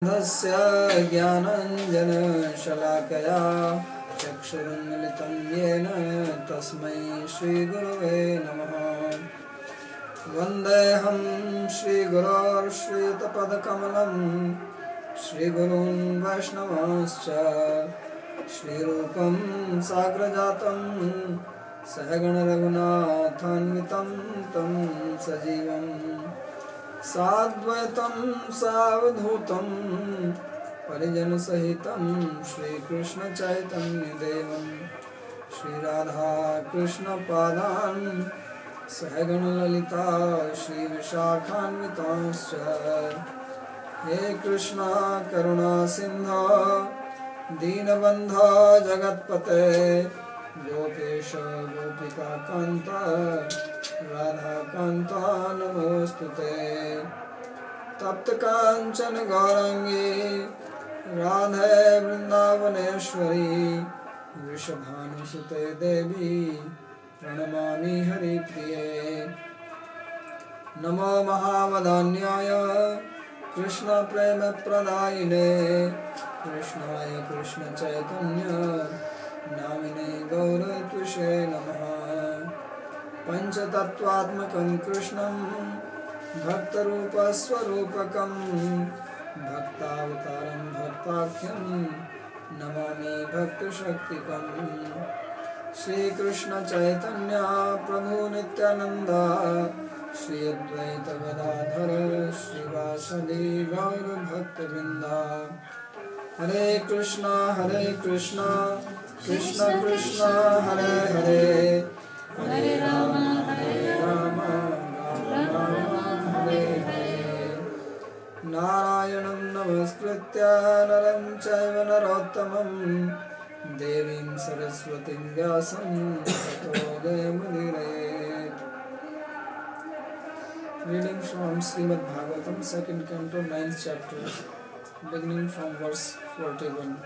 धस्य ज्ञानञ्जनशलाकया चक्षुरुन्मिलितं येन तस्मै श्रीगुरवे नमः। वन्देऽहं श्रीगुरोर्श्रीयुतपदकमलं श्रीगुरून् वैष्णवांश्च श्रीरूपं साग्रजातं सहगणरघुनाथान्वितं तं सजीवम् साद्वैतं सावधूतं परिजनसहितं श्रीकृष्णचैतन्यदेवं श्रीराधाकृष्णपादान् सहगणललिता श्रीविशाखान्वितांश्च। हे कृष्णा करुणा सिन्धो दीनबन्धो जगत्पते गोपेश गोपिकान्त राधाकान्ता नमोऽस्तुते। तप्तकाञ्चन गौराङ्गी राधे वृन्दावनेश्वरी वृषभानुसुते देवी प्रणमामि हरिप्रिये। नमो महावदान्याय कृष्णप्रेमप्रदायिने कृष्णाय कृष्णचैतन्य नामिने गौरत्विषे नमः। पंचतत्वात्मकं कृष्णं भक्तरूपस्वरूपकं भक्तावतारं भक्ताख्यं नमामि भक्तशक्तिकम्। श्रीकृष्ण चैतन्य प्रभु नित्यानंद श्री अद्वैत गदाधर श्रीवासदि गौर भक्तवृंद। हरे कृष्णा कृष्ण कृष्ण हरे हरे हरे राम राम हरे हरे। नारायणं नमस्कृत्य नरं चैव नरोत्तमं देवीं सरस्वतीं व्यासं ततो जयमुदीरयेत्। Reading from Srimad Bhagavatam, 2nd Canto, 9th chapter, beginning from verse 41.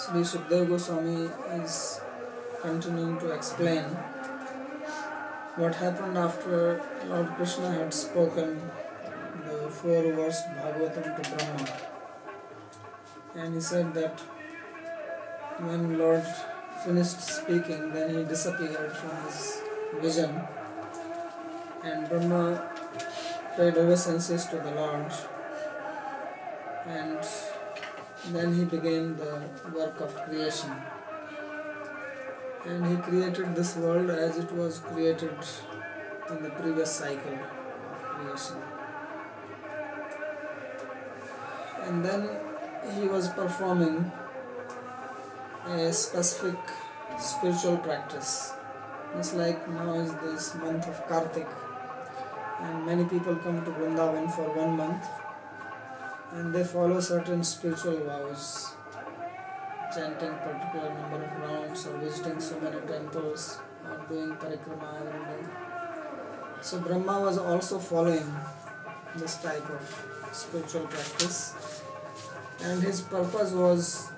Sri Sukadeva Goswami is continuing to explain what happened after Lord Krishna had spoken the 4-verse Bhagavatam to Brahma. And he said that when Lord finished speaking, then he disappeared from his vision, and Brahma paid obeisances to the Lord, and then he began the work of creation. And he created this world as it was created in the previous cycle of creation. And then he was performing a specific spiritual practice. Just like now is this month of Kartik, and many people come to Vrindavan for 1 month and they follow certain spiritual vows, chanting particular number of rounds or visiting so many temples or doing parikrama every day. So Brahma was also following this type of spiritual practice, and his purpose was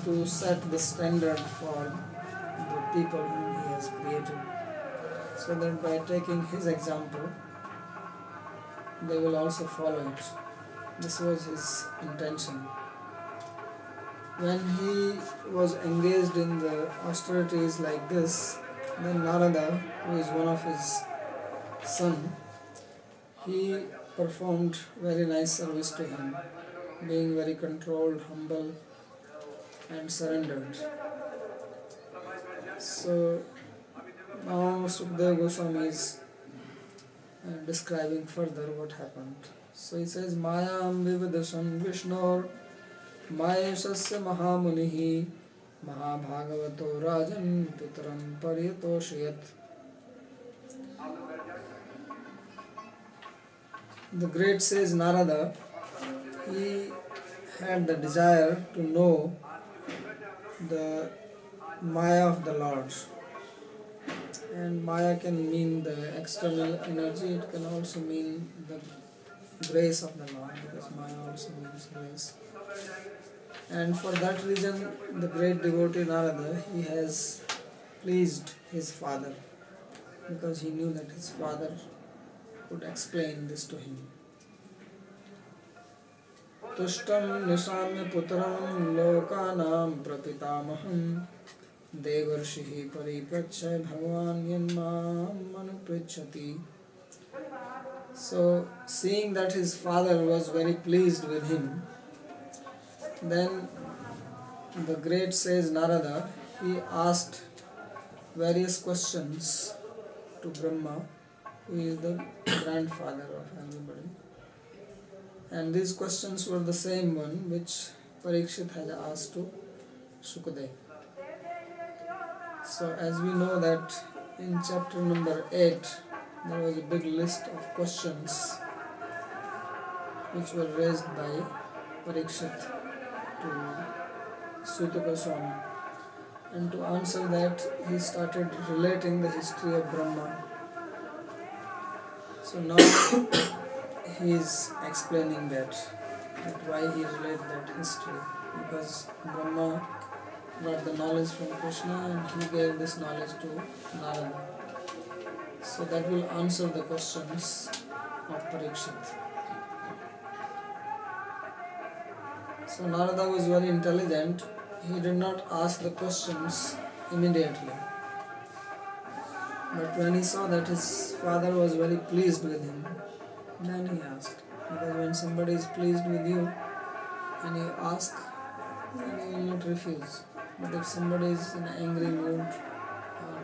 to set the standard for the people whom he has created, so that by taking his example they will also follow it. This was his intention. When he was engaged in the austerities like this, then Narada, who is one of his son, he performed very nice service to him, being very controlled, humble and surrendered. So now Sukadeva Goswami is describing further what happened. So he says, Mayam vividasam Vishnor Mayeshasya Mahamunihi Mahabhagavato Rajan Pitaram Paryatoshayat. The great sage Narada, he had the desire to know the Maya of the Lord. And Maya can mean the external energy, it can also mean the grace of the Lord, because Maya also means grace. And for that reason, the great devotee Narada, he has pleased his father, because he knew that his father could explain this to him. Tushtam nishamya putram lokanam prapitamaham devarshihi pariprachya bhagavan yanmam manuprichati. So, seeing that his father was very pleased with him, then the great sage Narada, he asked various questions to Brahma, who is the grandfather of everybody. And these questions were the same one which Parikshit had asked to Shukadeva. So as we know that in chapter number 8, there was a big list of questions which were raised by Parikshit to Suta Goswami. And to answer that, he started relating the history of Brahma. So now he is explaining that why he related that history. Because Brahma got the knowledge from Krishna and he gave this knowledge to Narada. So that will answer the questions of Parikshit. So Narada was very intelligent. He did not ask the questions immediately. But when he saw that his father was very pleased with him, then he asked. Because when somebody is pleased with you and you ask, then you will not refuse. But if somebody is in an angry mood or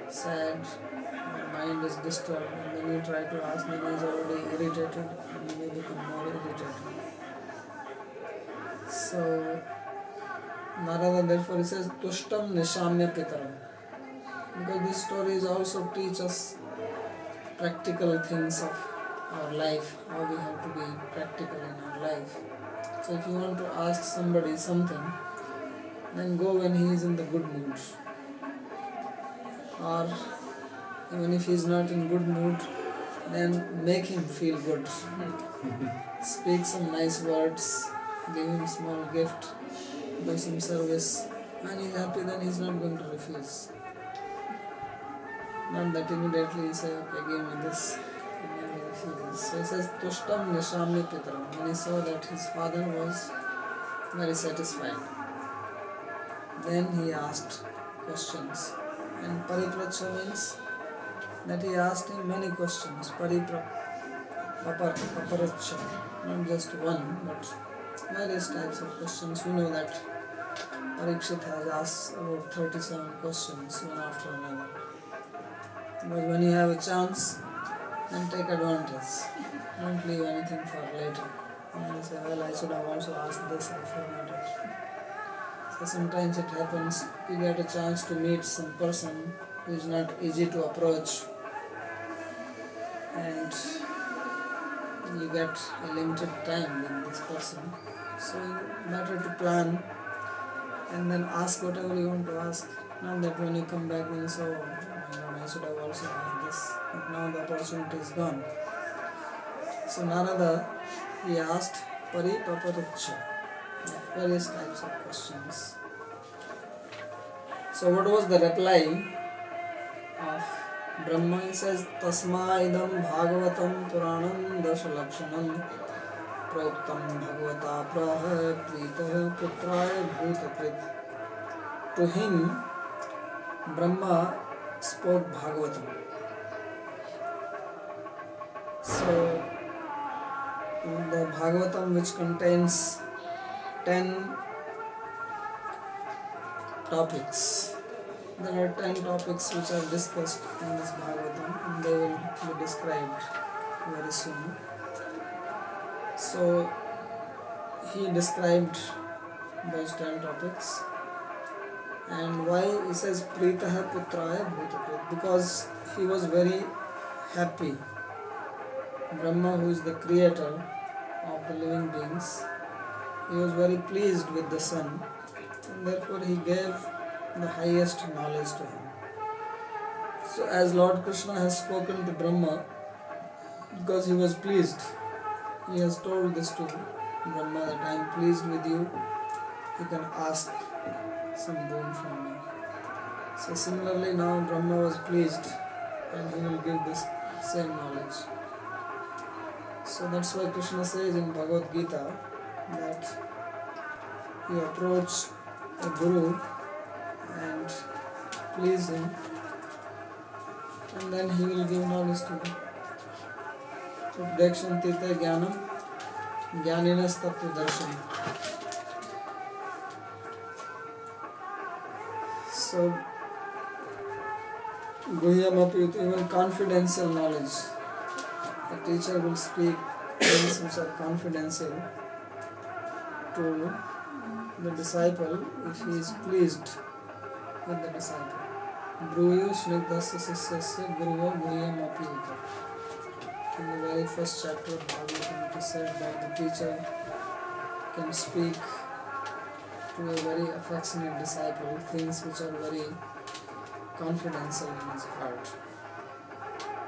sad or mind is disturbed and then you try to ask, then he is already irritated and you may become more irritated. So Narada therefore he says, Tushtam nishamya pitaram. Because these stories also teach us practical things of our life, how we have to be practical in our life. So if you want to ask somebody something, then go when he is in the good mood. Or even if he is not in good mood, then make him feel good. Speak some nice words, give him small gift, do some service. When he is happy, then he is not going to refuse. Not that immediately he say, okay, give me this. And then he refuses. So he says, Tushtam nishamya pitaram. When he saw that his father was very satisfied, then he asked questions. And paripracha means that he asked him many questions. Paparacha. Not just one, but various types of questions. We know that Parikshit has asked about 37 questions, one after another. But when you have a chance, then take advantage. Don't leave anything for later. And you say, well, I should have also asked this, I forgot it. So sometimes it happens, you get a chance to meet some person who is not easy to approach, and you get a limited time with this person. So better to plan and then ask whatever you want to ask. Not that when you come back and you say, oh my God, I should have also asked this. But now the opportunity is gone. So Narada, he asked Paripaparacha, various types of questions. So what was the reply of Brahma? He says, Tasma idam Bhagavatam Puranam Dasa Lakshanam Proktam Bhagavata Praha Prita Putraya Bhutaprit. To him, Brahma spoke Bhagavatam. So, the Bhagavatam, which contains 10 topics. There are 10 topics which are discussed in this Bhagavatam, and they will be described very soon. So, he described those 10 topics. And why he says Pritaha Putraya Bhutaprit? Because he was very happy. Brahma, who is the creator of the living beings, he was very pleased with the son, and therefore he gave the highest knowledge to him. So as Lord Krishna has spoken to Brahma, because he was pleased, he has told this to Brahma that I am pleased with you, you can ask some boon from me. So similarly now Brahma was pleased and he will give this same knowledge. So that's why Krishna says in Bhagavad Gita that you approach a guru and please him, and then he will give knowledge to you. Updekshantite jnanam jnaninas tattva darshanam. So guhyamapi, even confidential knowledge. A teacher will speak things which are confidential to the disciple if he is pleased with the disciple. Bruyo snigdhasya sisyasya guruva guhyamapi uta. In the very first chapter of Bhagavatam, it is said that the teacher can speak to a very affectionate disciple things which are very confidential in his heart.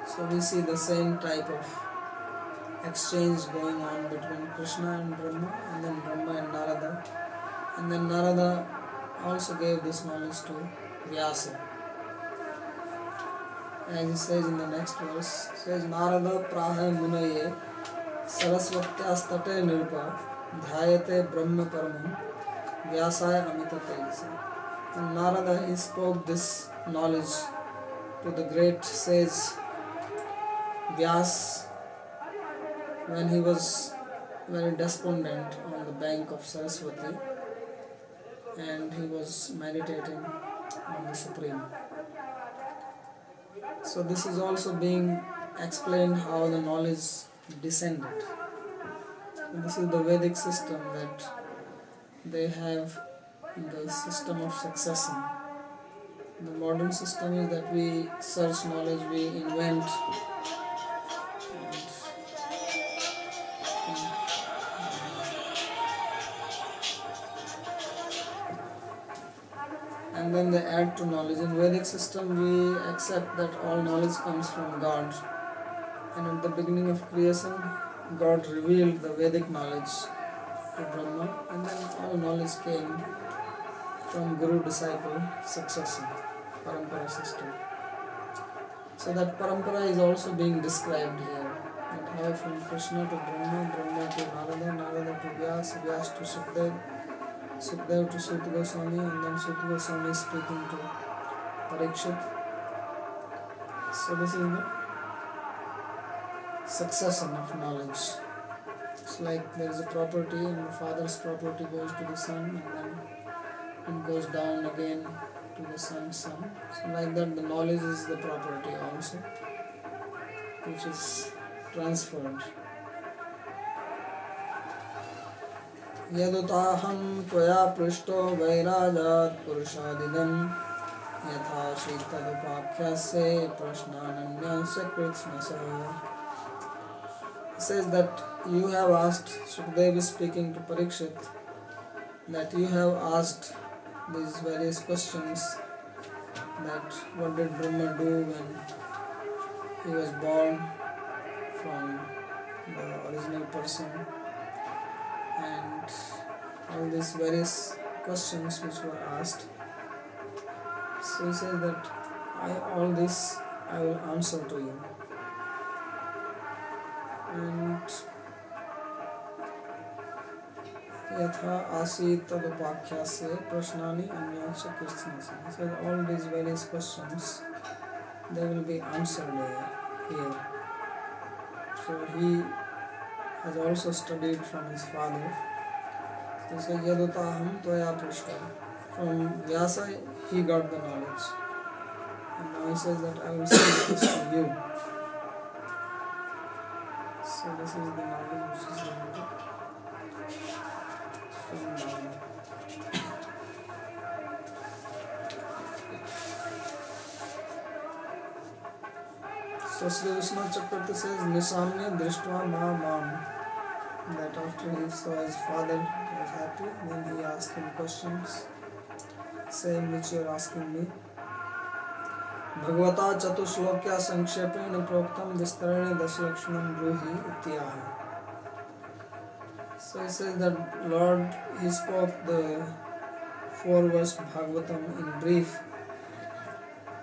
So we see the same type of exchange going on between Krishna and Brahma, and then Brahma and Narada, and then Narada also gave this knowledge to Vyasa. As he says in the next verse, says Narada praha munaye sarasvatyas tate nirpa dhyayate brahma paramam vyasaya amita tejasa. And Narada, he spoke this knowledge to the great sage Vyas when he was very despondent on the bank of Saraswati and he was meditating on the Supreme. So this is also being explained how the knowledge descended. And this is the Vedic system, that they have the system of succession. The modern system is that we search knowledge, we invent, and then they add to knowledge. In Vedic system we accept that all knowledge comes from God, and at the beginning of creation God revealed the Vedic knowledge to Brahma, and then all knowledge came from guru-disciple succession, parampara system. So that parampara is also being described here, that how from Krishna to Brahma, Brahma to Narada, Narada to Vyas, Vyas to Sukdev, Sukdev to Sut Goswami, and then Sut Goswami speaking to Parikshit. So this is the succession of knowledge. It's like there is a property and the father's property goes to the son, and then it goes down again to the son's son. So like that the knowledge is the property also, which is transferred. Yadutaham tvaya prishto vairajat purushadidam yatha shitadupakhyase prashnananyasya kritsnasa. He says that you have asked, Sukdev is speaking to Parikshit, that you have asked these various questions, that what did Brahma do when he was born from the original person, and all these various questions which were asked. So he says that all this I will answer to you. And yatha asit tadupakhyase prashnani anyasya kritsnasa. He says all these various questions, they will be answered here. So he has also studied from his father. So he says yadutaham tvaya prishta. From Vyasa he got the knowledge, and now he says that I will speak this to you. So this is the knowledge which is limited from now. So Sri Vishnu Chakravarti says, Nisamya Drishtva Ma Mam. That after he saw his father was happy, then he asked him questions, same which you are asking me. Bhagavata Chatushlokya Sankshepena Proktam Vistarane Daslakshmanam Bruhi Ityaha. So he says that Lord, he spoke the 4-verse Bhagavatam in brief.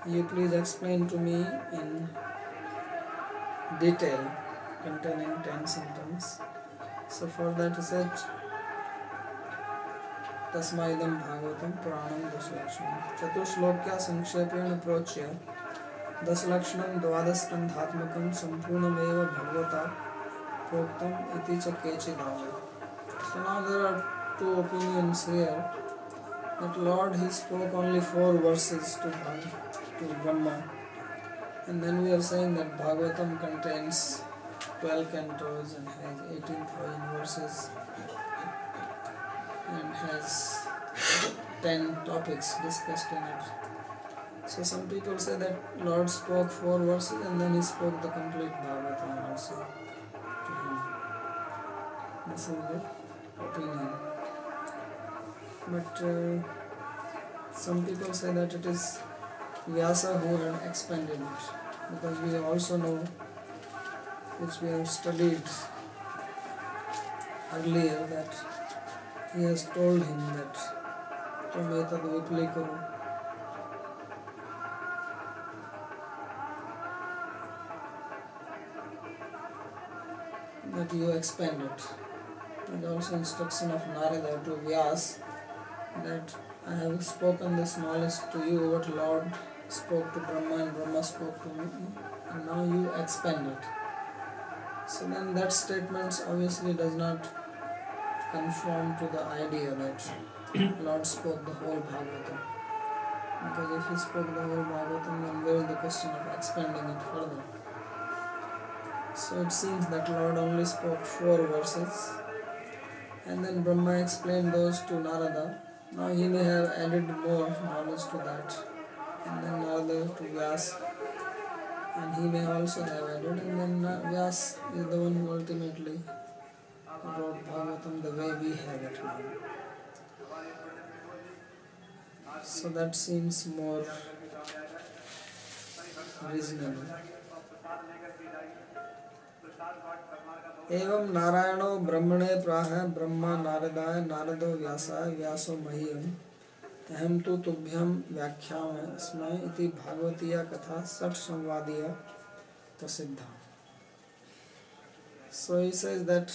You please explain to me in detail, containing 10 sentences. So for that he said, तस्माइदं भागवतं पुराणं दशलक्षणं चतुश्लोक्या संक्षेपेण प्रोच्य दशलक्षणं द्वादशस्कन्धात्मकं सम्पूर्णमेव भगवता प्रोक्तम् इति च केचिदाह. So now there are two opinions here. That Lord, he spoke only 4 verses to Brahma, and then we are saying that Bhagavatam contains 12 cantos and has 18,000 verses and has 10 topics discussed in it. So some people say that Lord spoke 4 verses and then he spoke the complete Bhagavatam also to him. This is the opinion. But some people say that it is Vyasa who had expanded it, because we also know, which we have studied earlier, that he has told him that Tvam etad vipulikaru, that you expand it. And also instruction of Narada to Vyas, that I have spoken this knowledge to you, what Lord spoke to Brahma and Brahma spoke to me, and now you expand it. So then that statement obviously does not conform to the idea that Lord spoke the whole Bhagavatam. Because if he spoke the whole Bhagavatam, then where is the question of expanding it further? So it seems that Lord only spoke 4 verses, and then Brahma explained those to Narada. Now he may have added more knowledge to that, and then Narada to Vyas, and he may also have added, and then Vyas is the one who ultimately wrote Bhagavatam the way we have it now. So that seems more reasonable. एवं नारायणो ब्रह्मणे प्राह ब्रह्मा नारदाय नारदो व्यासाय व्यासो मह्यम अहम तो तुभ्यं व्याख्यास्मै इति भागवतीया कथा षट संवादीया प्रसिद्धा. So he says that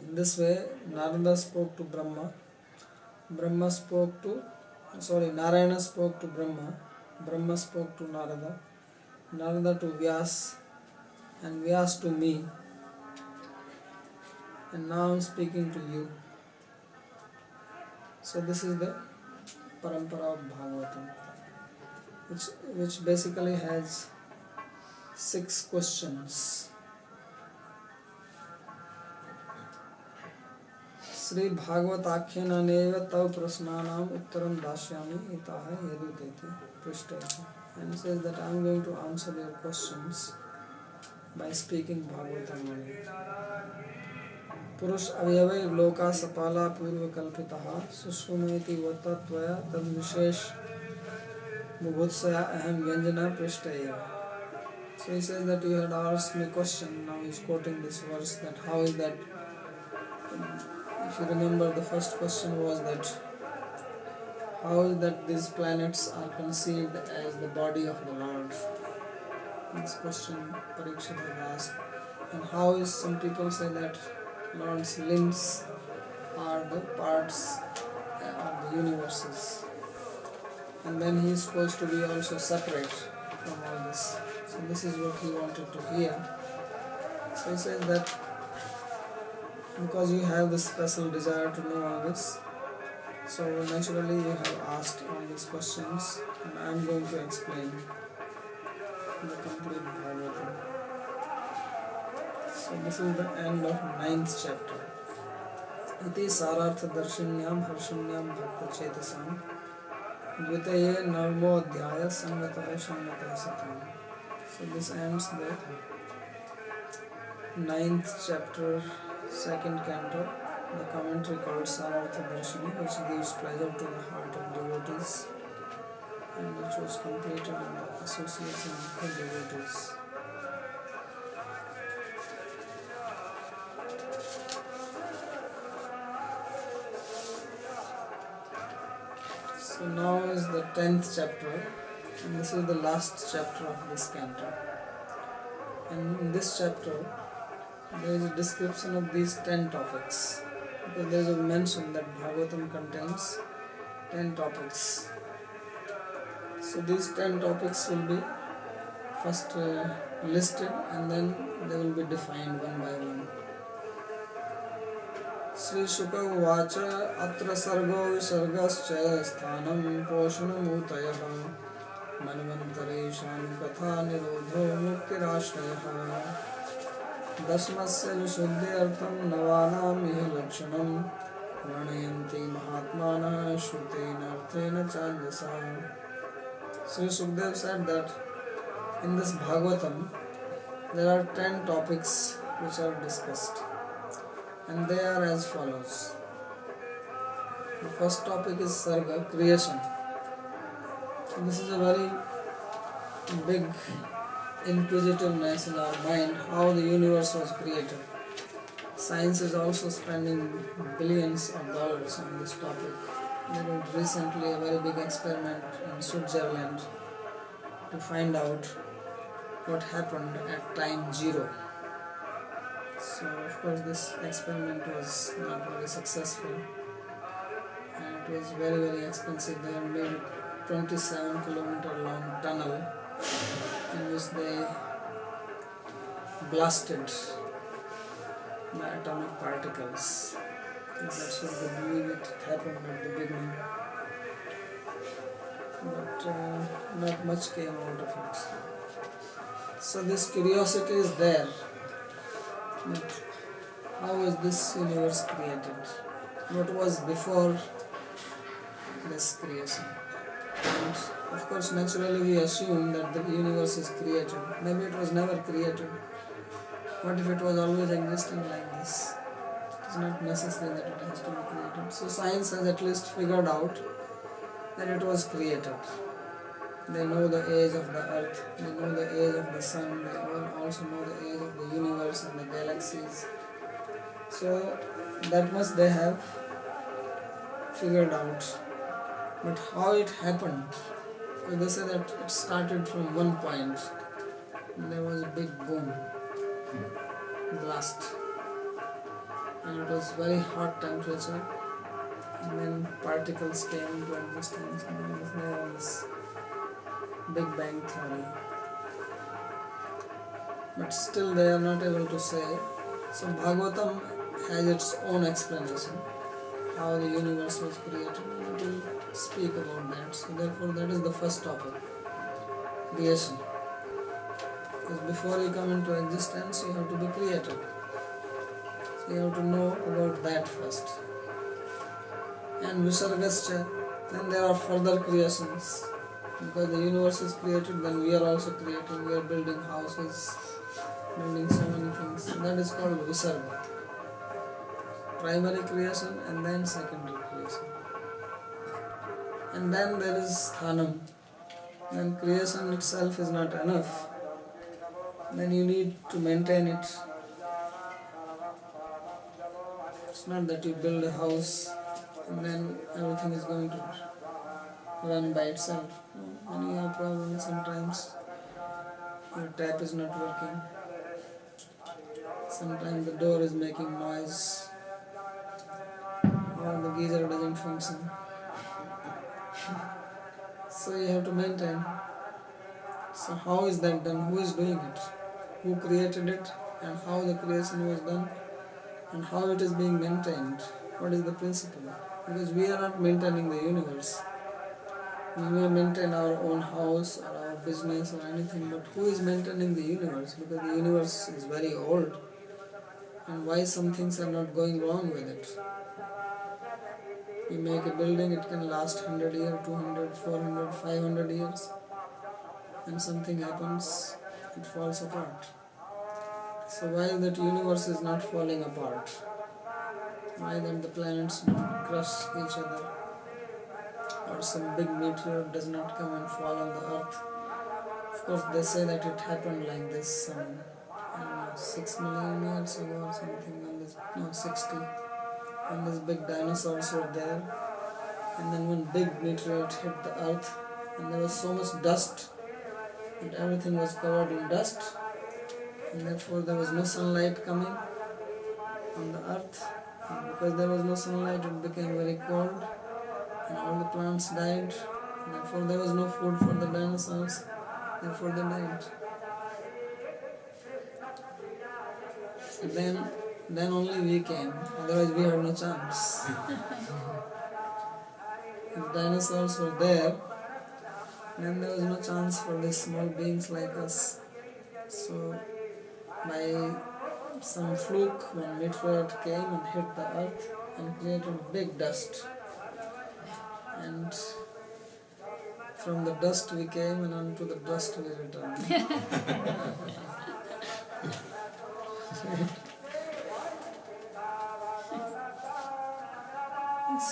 in this way Narada spoke to Brahma, Narayana spoke to Brahma, Brahma spoke to Narada, Narada to Vyas, and Vyas to me, and now I am speaking to you. So this is the parampara of Bhagavatam, which basically has 6 questions. Sri Bhagavatakhyananev tav prasnanam uttaram dashyami itaha yaduteti prishtayati. And he says that I am going to answer your questions by speaking Bhagavatam only. Purush avyavai loka sapala purva kalpitaha sushumeti vatatvaya tad vishesh mubhutsaya aham vyanjana prishtaya. So he says that you had asked me a question, now he is quoting this verse, that how is that, if you remember the first question was that how is that these planets are conceived as the body of the Lord. This question Parikshit has asked. And how is, some people say that Lord's limbs are the parts of the universes, and then he is supposed to be also separate from all this. So this is what he wanted to hear. So he says that because you have this special desire to know all this, so naturally you have asked all these questions, and I am going to explain the complete Bhagavatam. So this is the end of 9th chapter. Iti sarartha darshinyam harshinyam bhakta chetasam dvitaye navmo adhyaya sangatah sangatah satam. So this ends the 9th chapter, 2nd canto, the commentary called Sarartha Darshini, which gives pleasure to the heart of devotees, and which was completed in the association of the devotees. So now is the 10th chapter, and this is the last chapter of this canto. And in this chapter, there is a description of these 10 topics. Because there is a mention that Bhagavatam contains 10 topics. So these 10 topics will be first listed and then they will be defined one by one. Sri Shuka Uvacha Atra Sargo Visargascha Sthanam Poshanamutayaha Manvantareshan Katha Nirodho Muktirashtayaha Dasmasya Vishuddhyartham Navanam Iha Lakshanam Varnayanti Mahatmana Shrutenarthena Chandasa. Sri Sukdev said that in this Bhagavatam there are 10 topics which are discussed, and they are as follows. The first topic is Sarga, creation. So this is a very big inquisitiveness in our mind, how the universe was created. Science is also spending billions of dollars on this topic. There was recently a very big experiment in Switzerland to find out what happened at time 0. So of course this experiment was not very successful and it was very expensive. They had made a 27-kilometer long tunnel in which they blasted the atomic particles. And that's what they believe it happened at the beginning. But not much came out of it. So this curiosity is there. That how was this universe created? What was before this creation? And of course naturally we assume that the universe is created. Maybe it was never created. What if it was always existing like this? It is not necessary that it has to be created. So science has at least figured out that it was created. They know the age of the earth, they know the age of the sun, they also know the age of the universe and the galaxies. So that much they have figured out. But how it happened? So they say that it started from one point. And there was a big boom, blast. And it was very hot temperature. And then particles came into existence and there was Big Bang Theory. But still they are not able to say. So Bhagavatam has its own explanation how the universe was created, and it will speak about that. So therefore that is the first topic, creation. Because before you come into existence you have to be created. So you have to know about that first. And Visargascha, then there are further creations. Because the universe is created, then we are also creating, we are building houses, building so many things. So that is called Visarga. Primary creation and then secondary creation. And then there is Sthanam. Then creation itself is not enough. Then you need to maintain it. It's not that you build a house and then everything is going to run by itself. When you have problems, sometimes your tap is not working, sometimes the door is making noise, or the geyser doesn't function. So you have to maintain. So how is that done? Who is doing it? Who created it? And how the creation was done? And how it is being maintained? What is the principle? Because we are not maintaining the universe. We may maintain our own house or our business or anything, but who is maintaining the universe? Because the universe is very old, and why some things are not going wrong with it? You make a building, it can last 100 years, 200, 400, 500 years, and something happens, it falls apart. So why that universe is not falling apart? Why that the planets don't crush each other? Or some big meteor does not come and fall on the earth. Of course they say that it happened like this some, I don't know, 6 million years ago or something, when this, no, 60, when these big dinosaurs were there, and then one big meteorite hit the earth and there was so much dust and everything was covered in dust, and therefore there was no sunlight coming on the earth, And because there was no sunlight, it became very cold, and all the plants died. And therefore, there was no food for the dinosaurs. Therefore, they died. So then only we came. Otherwise, we had no chance. If dinosaurs were there, then there was no chance for these small beings like us. So, by some fluke, one meteorite came and hit the earth and created big dust. And from the dust we came, and unto the dust we returned.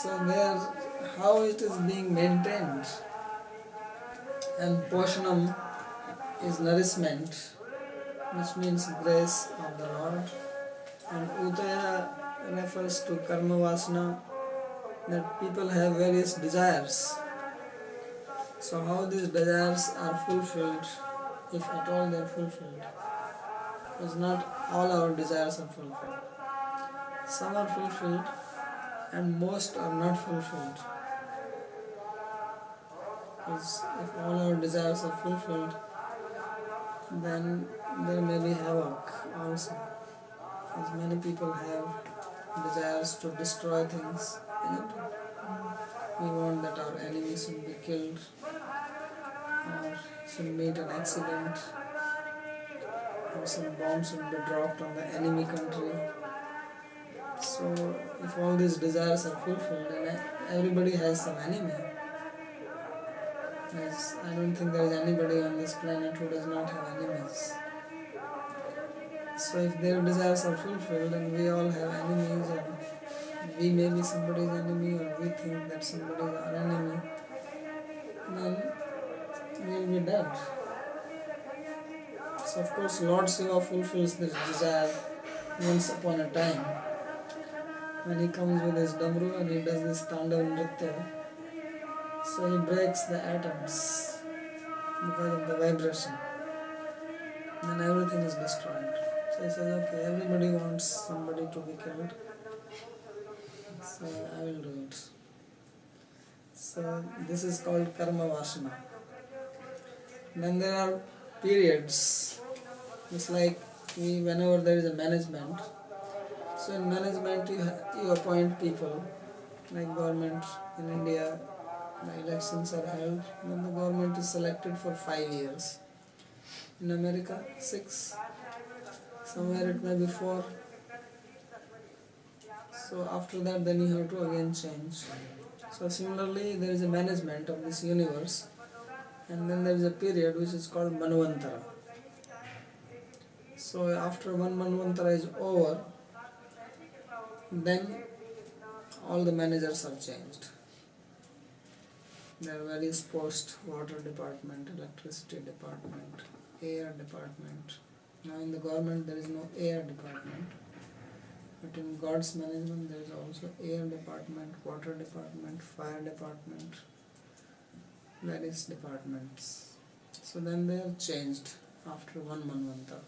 So there, how it is being maintained. And Poshanam is nourishment, which means grace of the Lord. And Udaya refers to karma vasana, that people have various desires. So how these desires are fulfilled, if at all they are fulfilled? Because not all our desires are fulfilled. Some are fulfilled and most are not fulfilled. Because if all our desires are fulfilled, then there may be havoc also. Because many people have desires to destroy things, isn't it? We want that our enemies should be killed, or should meet an accident, or some bomb should be dropped on the enemy country. So if all these desires are fulfilled, then everybody has some enemy. I don't think there is anybody on this planet who does not have enemies. So if their desires are fulfilled, and we all have enemies, and we may be somebody's enemy, or we think that somebody is our enemy, then we will be dead. So of course Lord Shiva fulfills this desire once upon a time, when he comes with his damru and he does this Tandav Nritya. So he breaks the atoms because of the vibration. Then everything is destroyed. So he says, okay, everybody wants somebody to be killed, so I will do it. So this is called karma vasana. Then there are periods. It's like whenever there is a management. So in management you appoint people, like government in India. The elections are held, then the government is selected for 5 years. In America, 6. Somewhere it may be 4. So after that, then you have to again change. So similarly, there is a management of this universe, and then there is a period which is called Manvantara. So after one Manvantara is over, then all the managers are changed. There are various posts: water department, electricity department, air department. Now in the government there is no air department, but in God's management there is also air department, water department, fire department, various departments. So then they are changed after one Manvantara.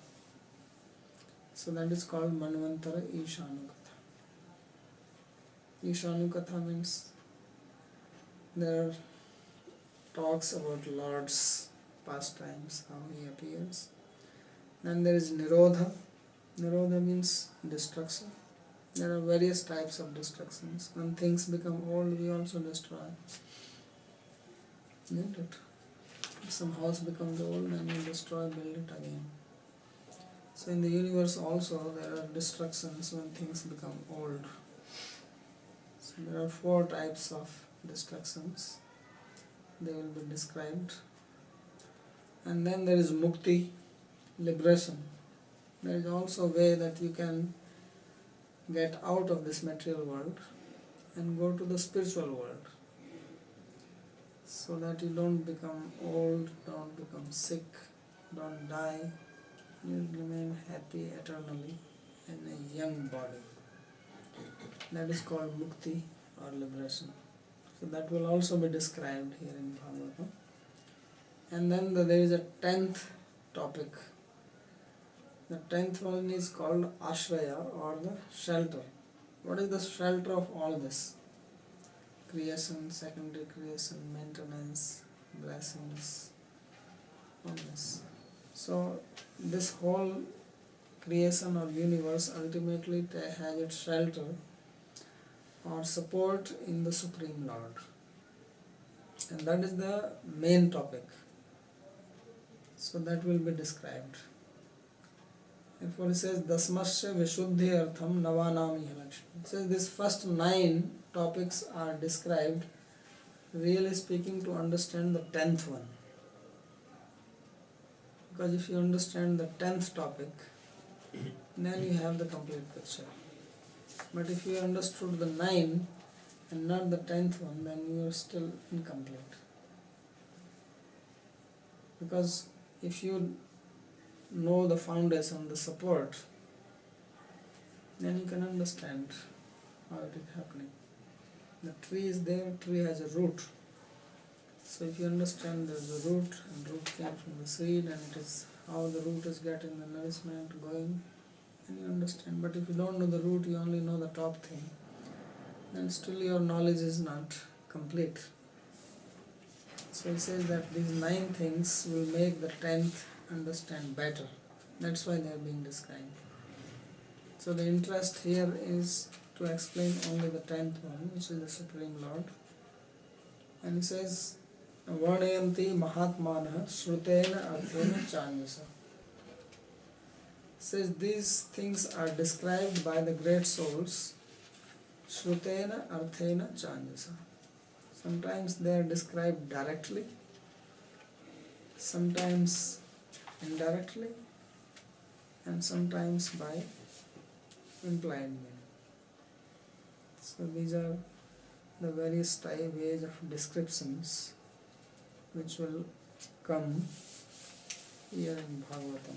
So that is called Manvantara Ishanukatha. Ishanukatha means there are talks about Lord's pastimes, how he appears. Then there is Nirodha. Nirodha means destruction. There are various types of destructions. When things become old, we also destroy. Isn't it? If some house becomes old, then we destroy, build it again. So in the universe also there are destructions when things become old. So there are 4 types of destructions. They will be described. And then there is mukti, liberation. There is also a way that you can get out of this material world and go to the spiritual world, so that you don't become old, don't become sick, don't die. You remain happy eternally in a young body. That is called mukti or liberation. So that will also be described here in Bhagavatam. And then there is a 10th topic. The 10th one is called ashraya, or the shelter. What is the shelter of all this? Creation, secondary creation, maintenance, blessings, all this. So this whole creation or universe ultimately has its shelter or support in the Supreme Lord. And that is the main topic. So that will be described. Therefore it says Dasmasya Vishuddhi Artham Navanami Lakshmi. It says these first 9 topics are described, really speaking, to understand the 10th one. Because if you understand the 10th topic, then you have the complete picture. But if you understood the 9 and not the 10th one, then you are still incomplete. Because if you know the foundation, the support, then you can understand how it is happening. The tree is there, tree has a root. So if you understand there is a root, and root came from the seed, and it is how the root is getting the nourishment going, then you understand. But if you don't know the root, you only know the top thing, then still your knowledge is not complete. So he says that these 9 things will make the 10th understand better. That's why they are being described. So the interest here is to explain only the 10th one, which is the Supreme Lord. And he says, Varnayanti Mahatmana Shrutena Arthena Chanyasa. Says these things are described by the great souls, Shrutena Arthena Chanyasa. Sometimes they are described directly, sometimes indirectly, and sometimes by implied meaning. So these are the various ways of descriptions which will come here in Bhagavatam.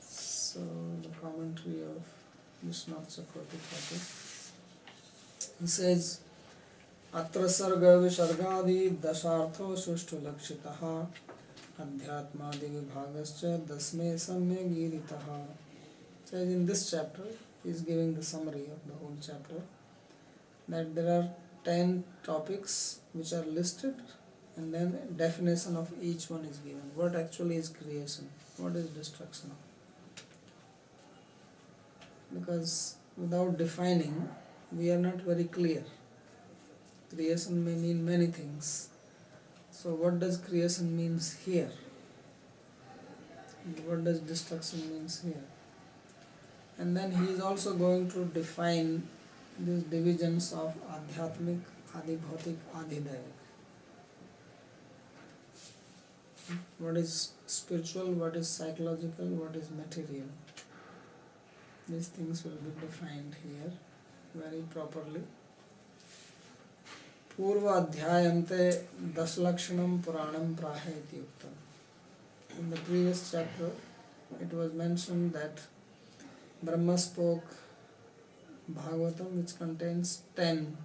So the commentary of Vishwanath Chakravarti, he says, Atra sarga visargadi dasartho sushtu lakshitaha adhyatmadi vibhagascha dasme samya giritaha. Says in this chapter, he is giving the summary of the whole chapter, that there are 10 topics which are listed, and then definition of each one is given. What actually is creation? What is destruction? Because without defining, we are not very clear. Creation may mean many things. So what does creation means here? What does destruction means here? And then he is also going to define these divisions of Adhyatmik, Adibhautik, Adhidaivik. What is spiritual, what is psychological, what is material. These things will be defined here very properly. Purva Adhyayante Daslakshanam Puranam Praha iti yuktam. In the previous chapter, it was mentioned that Brahma spoke Bhagavatam, which contains 10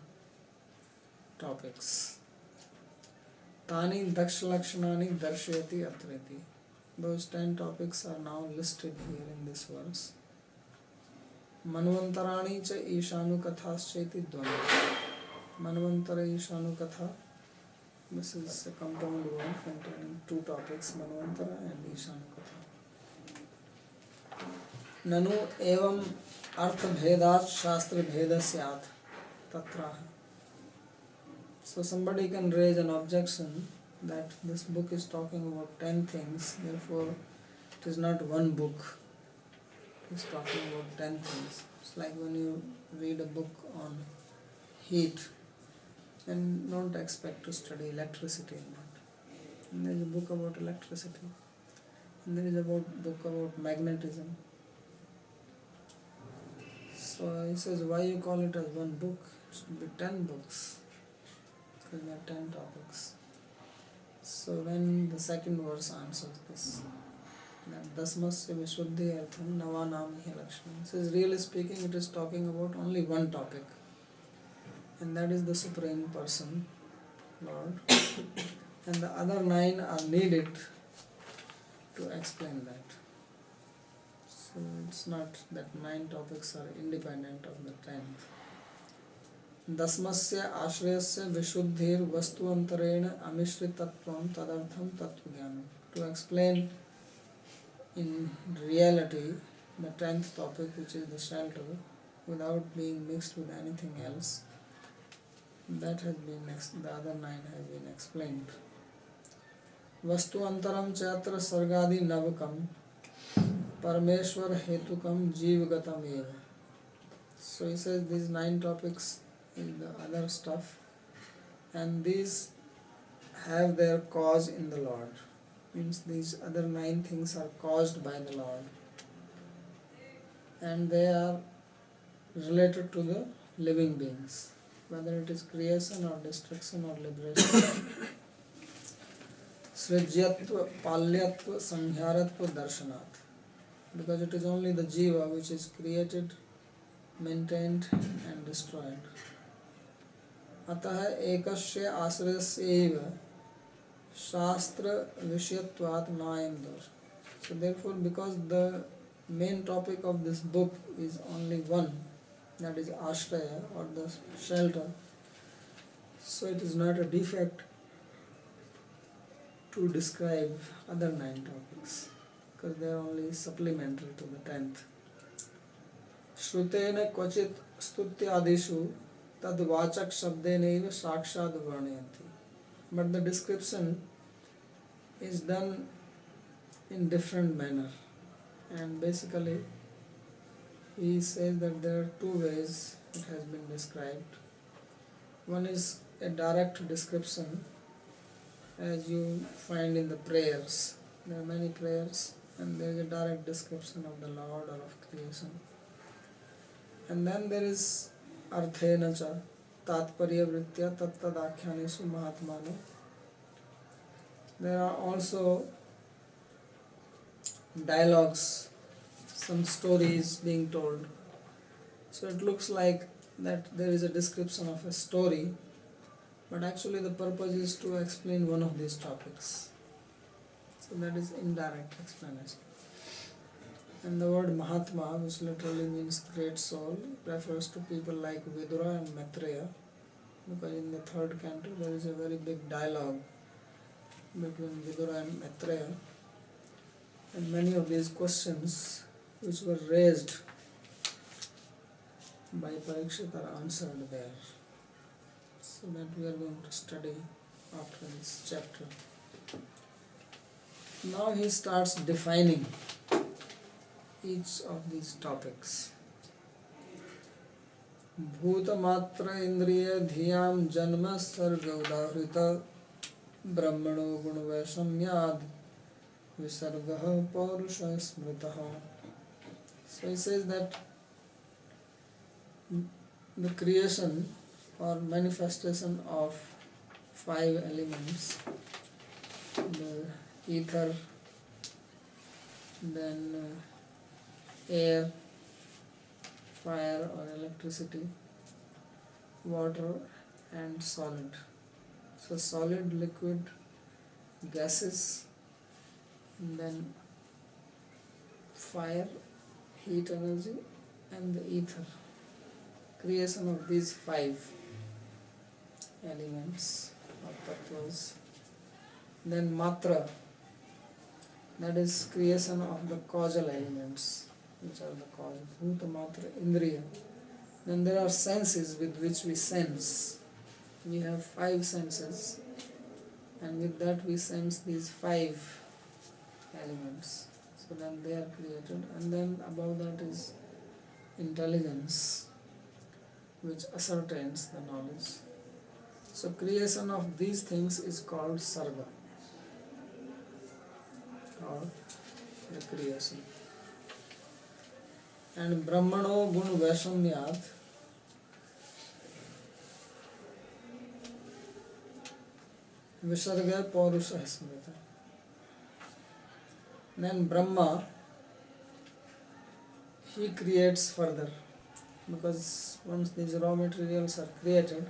topics. Tani Dakshalakshanani Darshayati Atreti. Those 10 topics are now listed here in this verse. Manvantarani cha Ishanu Kathaschaiti Dvana. Manvantara Ishanu Katha. This is a compound word containing 2 topics, Manvantara and Ishanu Katha. Nanu evam artha bhedat shastra bheda syat tatra. So somebody can raise an objection that this book is talking about 10 things, therefore it is not one book. It is talking about 10 things. It's like when you read a book on heat, then don't expect to study electricity in that. And there is a book about electricity, and there is a book about magnetism. So he says, why you call it as one book? It should be 10 books, because there are 10 topics. So then the second verse answers this. That Dasmasya Vishuddhi Artham Navanami Lakshmi. Says, really speaking, it is talking about only one topic, and that is the Supreme Person, Lord. And the other 9 are needed to explain that. So So it's not that 9 topics are independent of the 10th. दस्मस्य आश्रयस्य विशुद्धिर वस्तुअंतरेण अमिश्रितत्वं तदर्थं तत्वज्ञानम. To explain in reality the 10th topic, which is the shelter, without being mixed with anything else, that has been the other 9 have been explained. वस्तुअंतरम Chaitra सर्गादि नवकम परमेश्वर हेतुकम जीवगतम एव. So he says these 9 topics is the other stuff, and these have their cause in the Lord. Means these other 9 things are caused by the Lord, and they are related to the living beings, whether it is creation or destruction or liberation. Srijyatva, Palyatva, Samharatva, Darshanat. Because it is only the jiva which is created, maintained and destroyed. अतः एकस्य आश्रयस्यैव शास्त्र विषयत्वात् नायं दोष. So therefore, because the main topic of this book is only one, that is ashraya or the shelter, so it is not a defect to describe other 9 topics, because they are only supplementary to the 10th. Shrutena kvachit stutyadishu tad vachak shabdenaiva sakshad varnayanti. But the description is done in different manner, and basically he says that there are 2 ways it has been described. One is a direct description, as you find in the prayers. There are many prayers, and there is a direct description of the Lord or of creation. And then there is arthena cha tatparya vritya tattadakhyanesu mahatmano. There are also dialogues, some stories being told. So it looks like that there is a description of a story, but actually the purpose is to explain one of these topics. So that is indirect explanation. And the word Mahatma, which literally means great soul, refers to people like Vidura and Maitreya, because in the 3rd canto there is a very big dialogue between Vidura and Maitreya, and many of these questions which were raised by Parikshit are answered there. So that we are going to study after this chapter. Now he starts defining each of these topics. Bhutamatra indriya dhyam janma sarga udahrita brahmano gunavasamyad visargaha paurusha smritaha. So he says that the creation or manifestation of 5 elements, the ether, then air, fire or electricity, water and solid. So solid, liquid, gases, and then fire, heat energy, and the ether. Creation of these 5 elements or tattvas. Then matra, that is creation of the causal elements, which are the cause. Bhuta, matra, indriya. Then there are senses with which we sense. We have 5 senses, and with that we sense these 5 elements. So then they are created, and then above that is intelligence, which ascertains the knowledge. So creation of these things is called sarga, or the creation. And brahmano gun vaishamyat, visarga paurusha smrita. Then Brahma, he creates further, because once these raw materials are created,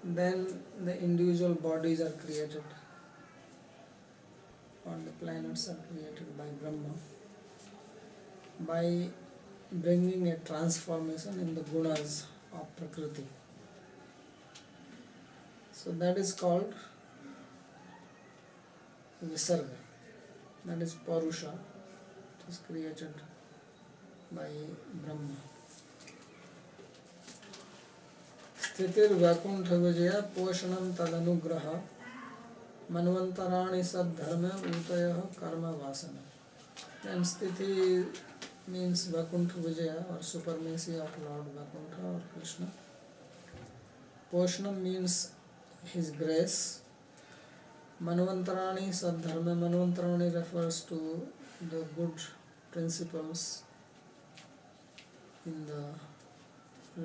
then the individual bodies are created, or the planets are created by Brahma. by bringing a transformation in the gunas of Prakriti. So that is called Visarga. That is Purusha. It is created by Brahma. Sthitir Vakuntha Vijaya Poshanam Tadanugraha Manvantarani Sadharma Utaya Karma Vasana. And Sthiti means Vakuntha Vijaya or supremacy of Lord Vakuntha or Krishna. Poshanam means his grace. Manvantarani Sadharma. Manvantarani refers to the good principles in the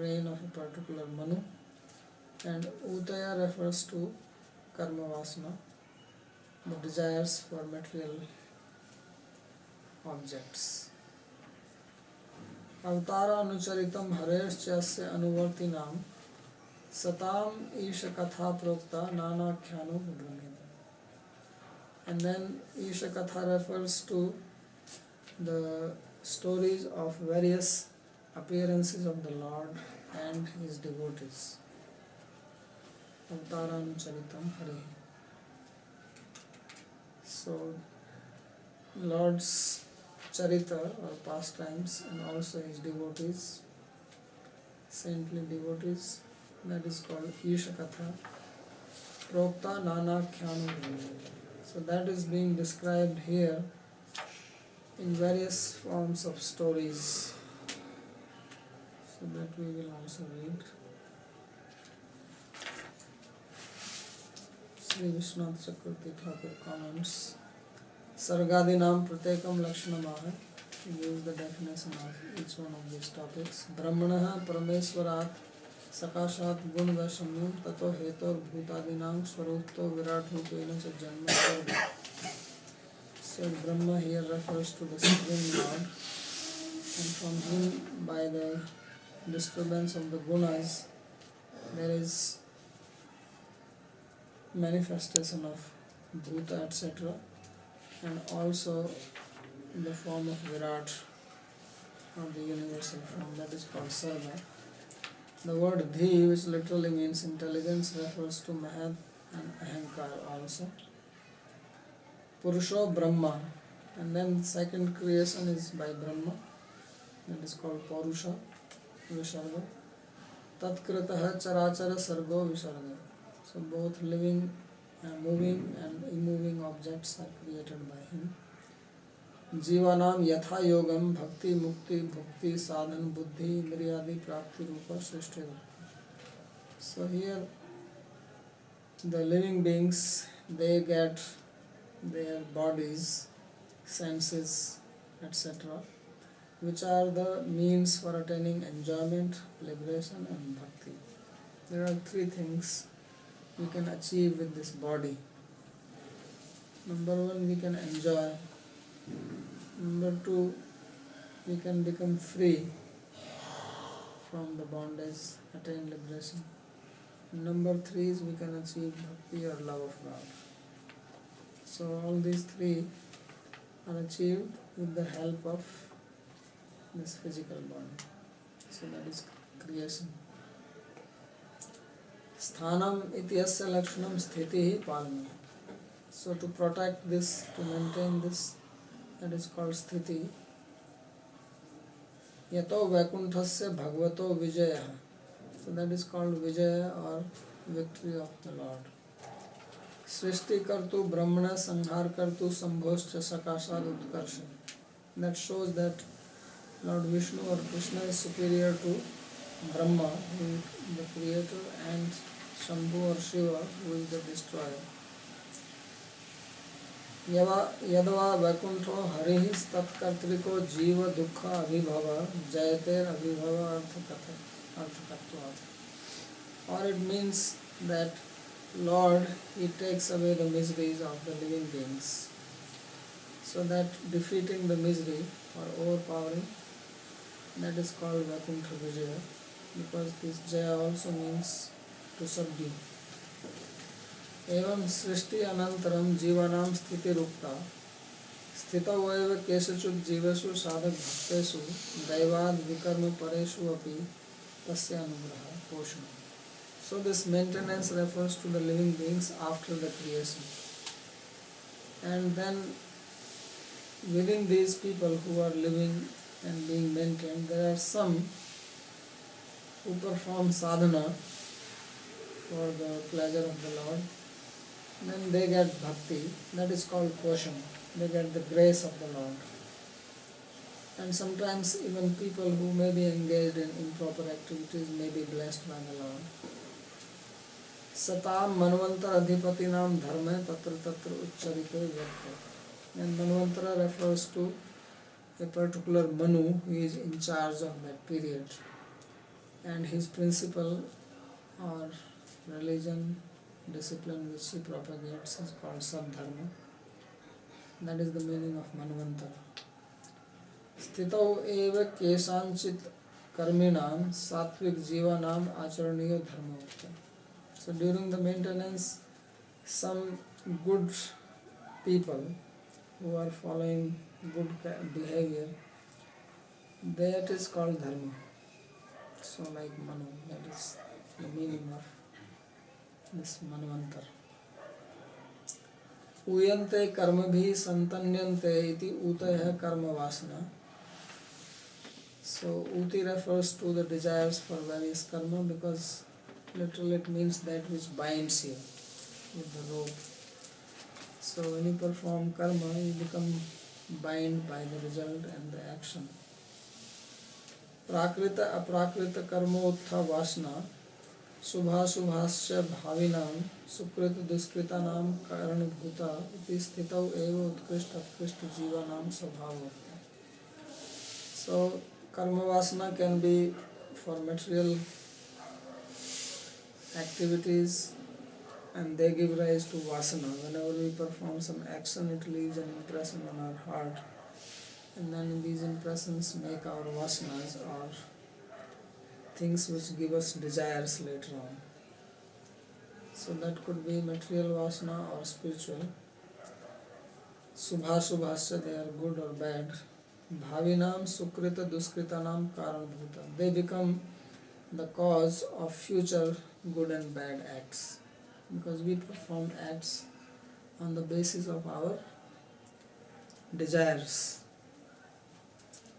reign of a particular Manu, and Utaya refers to Karma Vasana, the desires for material objects. Avtara Anucharitam Hareshchasya Anuvartinam Satam Isha Katha Prokta Nana Khyanu Brahmida. And then Isha Katha refers to the stories of various appearances of the Lord and his devotees. Avtaranam Charitam Hari. So, Lord's Charita or pastimes and also his devotees, saintly devotees, that is called Isha Katha. Prokta Nana Khyanu. So that is being described here in various forms of stories. So that we will also read. Sri Vishwanath Chakravarti Thakur comments. Sargadinam Pratekam Lakshanamaha. He gives the definition of each one of these topics. Brahmanaha Parameswarat Sakashat Gunvashamyam Tato Hetor Bhutadinam Swarupto Virat Rupena Cha Janma Sarga. So Brahma here refers to the Supreme Lord, and from him, by the disturbance of the gunas, there is manifestation of Bhuta, etc., and also in the form of Virat, or the universal form, that is called Sarva. The word Dhi, which literally means intelligence, refers to Mahat and Ahankar also. Purusho Brahma, and then second creation is by Brahma, that is called Purusha, Visarga. Tatkritaha Charachara Sargo Visarga. So both living, moving and immoving objects are created by him. Jivanam Yatha Yogam Bhakti Mukti Bhukti Sadhan Buddhi Indriyadi Prapti Rupa Srishti. So here the living beings, they get their bodies, senses, etc., which are the means for attaining enjoyment, liberation and bhakti. There are three things we can achieve with this body. Number one, we can enjoy. Number two, we can become free from the bondage, attain liberation. And number three is we can achieve bhakti or love of God. So all these three are achieved with the help of this physical body. So that is creation. Sthanam ityasya lakshanam sthitihi palana. So to protect this, to maintain this, that is called sthiti. Yato vakunthasya bhagavato vijaya. So that is called vijaya or victory of the Lord. Srishti kartu brahmana sanghar kartu sambhoscha sakashad utkarsha. That shows that Lord Vishnu or Krishna is superior to Brahma, who is the creator, and Shambhu or Shiva, who is the destroyer. Yadva Vaikuntho Harihis Tatkartriko Jiva Dukha Abhibhava Jayater Abhibhava Arthakatva. Or it means that Lord, He takes away the miseries of the living beings. So that defeating the misery or overpowering, that is called Vaikuntha Vijaya, because this Jaya also means to subdue. Evam Srishti Anantaram Jivanam Sthiti Rukta स्थितौ एव केषुचित् जीवेषु साधक भक्तेषु दैवाद् विकर्म परेषु अपि तस्य अनुग्रहः पोषणम्. So this maintenance refers to the living beings after the creation. And then within these people who are living and being maintained, there are some who perform sadhana for the pleasure of the Lord. Then they get bhakti, that is called poshan. They get the grace of the Lord. And sometimes even people who may be engaged in improper activities may be blessed by the Lord. Satam manvantara adhipatinam dharma tatra tatra ucharite vyakta. And manvantara refers to a particular Manu who is in charge of that period. And his principle or religion, discipline which he propagates is called Sabdharma. That is the meaning of Manvantara. Sthitau eva kesanchit karminam satvik jivanam acharaniya dharma. So during the maintenance, some good people who are following good behavior, that is called dharma. So like Manu, that is the meaning of this Manvantar. Uyante karmabhi santanyante iti utaya karma vasana. So uti refers to the desires for various karma because literally it means that which binds you with the rope. So when you perform karma, you become bound by the result and the action. Prakrita aprakrita karmotha vasana subhasubhasya bhavinam sukrita duskritanam karanabhuta iti sthitau eva utkrishta utkrishta jivanam svabhava. So karma vasana can be for material activities and they give rise to vasana. Whenever we perform some action, it leaves an impression on our heart, and then these impressions make our vasanas or things which give us desires later on. So that could be material vasana or spiritual. Subhasubhasya, they are good or bad. Bhavinam sukrita duskritanam karanabhuta. They become the cause of future good and bad acts, because we perform acts on the basis of our desires,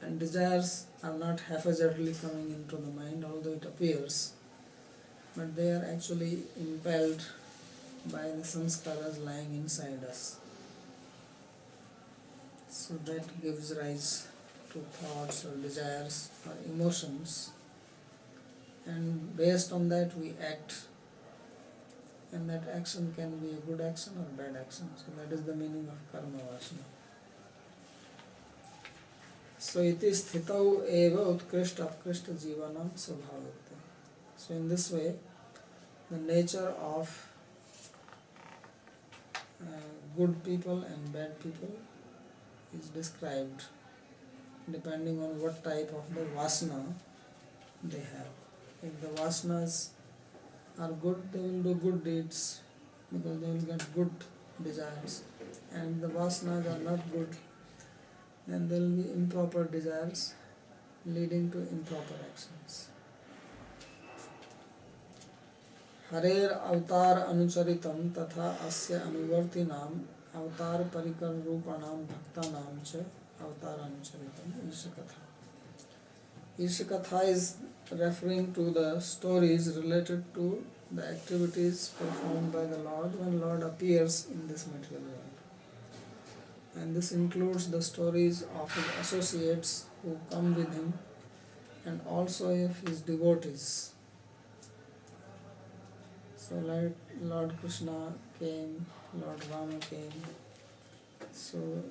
and desires are not haphazardly coming into the mind, although it appears, but they are actually impelled by the sanskaras lying inside us. So that gives rise to thoughts or desires or emotions, and based on that we act, and that action can be a good action or bad action. So that is the meaning of karma vasana. So iti sthitau eva utkrishta utkrishta jivanam svabhavate. So in this way, the nature of good people and bad people is described depending on what type of the vasana they have. If the vasanas are good, they will do good deeds because they will get good desires, and if the vasanas are not good, then there will be improper desires leading to improper actions. Harer avatar anucharitam tatha asya anuvartinam avatar parikar rupanam bhaktanam cha avatar anucharitam Ishakatha. Ishakatha is referring to the stories related to the activities performed by the Lord when Lord appears in this material world. And this includes the stories of his associates who come with him, and also of his devotees. So like Lord Krishna came, Lord Rama came, so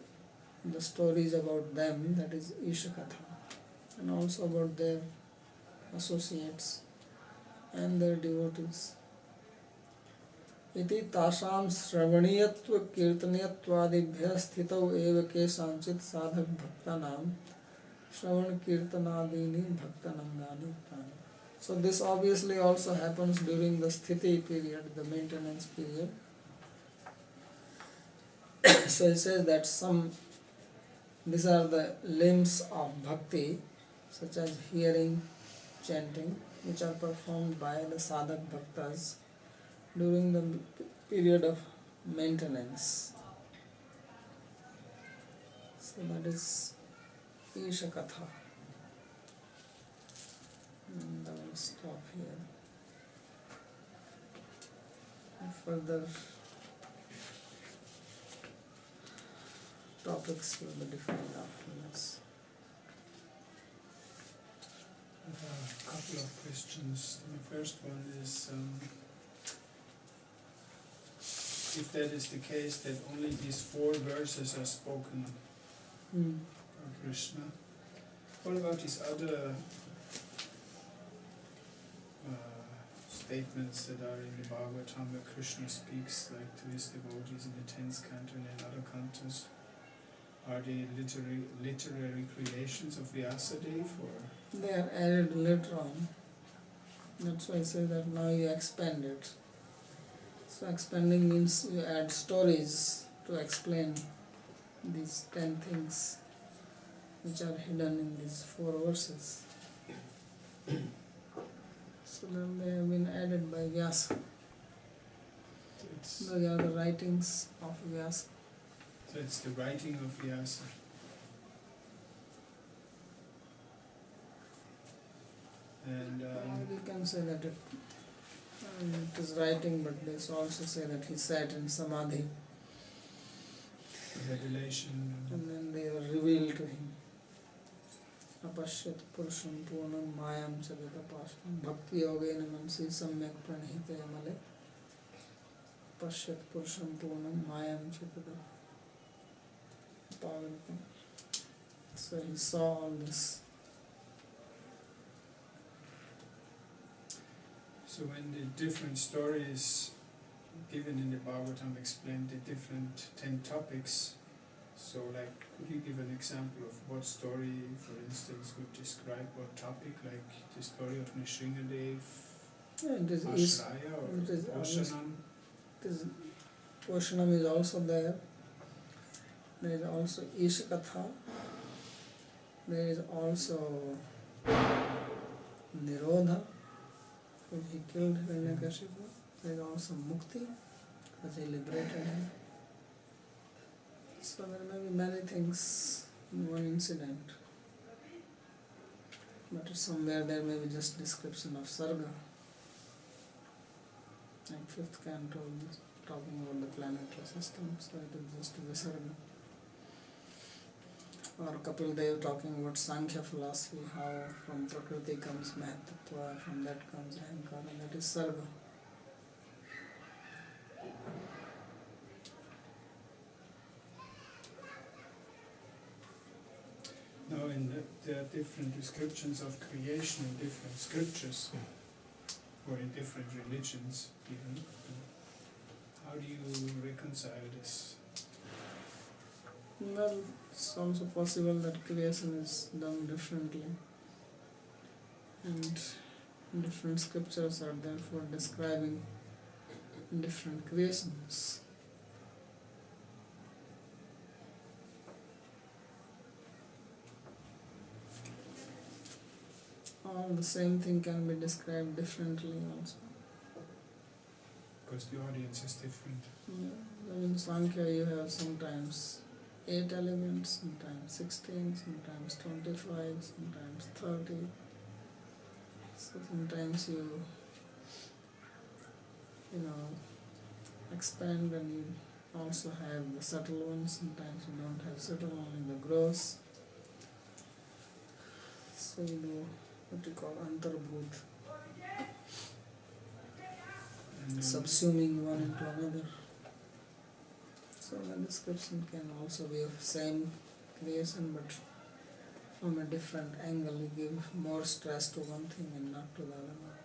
the stories about them, that is Ishakatha, and also about their associates and their devotees. इति तासां श्रवणीयत्व कीर्तनीयत्वादिभ्यः स्थितौ एव केषाञ्चित् साधक भक्तानां श्रवण कीर्तनादीनि भक्तानंगानि उक्तानि. So this obviously also happens during the sthiti period, the maintenance period. So it says that some These are the limbs of bhakti, such as hearing, chanting, which are performed by the sadhak bhaktas during the period of maintenance. So that is Isha Katha. And I will stop here. And further topics will be defined after this. I have a couple of questions. The first one is if that is the case that only these 4 verses are spoken of Krishna, what about these other statements that are in the Bhagavatam where Krishna speaks like to his devotees in the 10th canto and in other cantos? Are they literary creations of Vyasadeva, or? They are added later on. That's why I say that now you expand it. So expanding means you add stories to explain these 10 things which are hidden in these 4 verses. So then they have been added by Vyasa. Those are the writings of Vyasa. So it's the writing of Vyasa. And You can say that it is writing, but they also say that he sat in Samadhi. Revelation. And then they were revealed to him. Apashyat purusham punam mayam chaditapasham bhakti yogena mansi samyak pranihite amale pashyat purusham punam mayam chaditapasham. So he saw all this. So when the different stories given in the Bhagavatam explain the different 10 topics, so like could you give an example of what story, for instance, would describe what topic, like the story of Nrsingadev, Ashraya or Oshanam? Oshanam is also there. There is also Isha Katha. There is also Nirodha, when he killed Hiranyakashipu. There is also Mukti, because he liberated him. So there may be many things in one incident. But somewhere there may be just description of Sarga. Like 5th canto is talking about the planetary system, so it is just Visarga. Or Kapil Dev talking about Sankhya philosophy, how from Prakriti comes Mahatattva, from that comes Ahankara, and that is Sarga. Now there are different descriptions of creation in different scriptures, or in different religions even. How do you reconcile this? Well, it's also possible that creation is done differently, and different scriptures are therefore describing different creations. Or the same thing can be described differently also. Because the audience is different. Yeah. In Sankhya you have sometimes 8 elements, sometimes 16, sometimes 25, sometimes 30. So sometimes you expand and you also have the subtle ones, sometimes you don't have subtle, only the gross. So you do what you call antarbhut, subsuming one into another. So the description can also be of same creation, but from a different angle. You give more stress to one thing and not to the other one.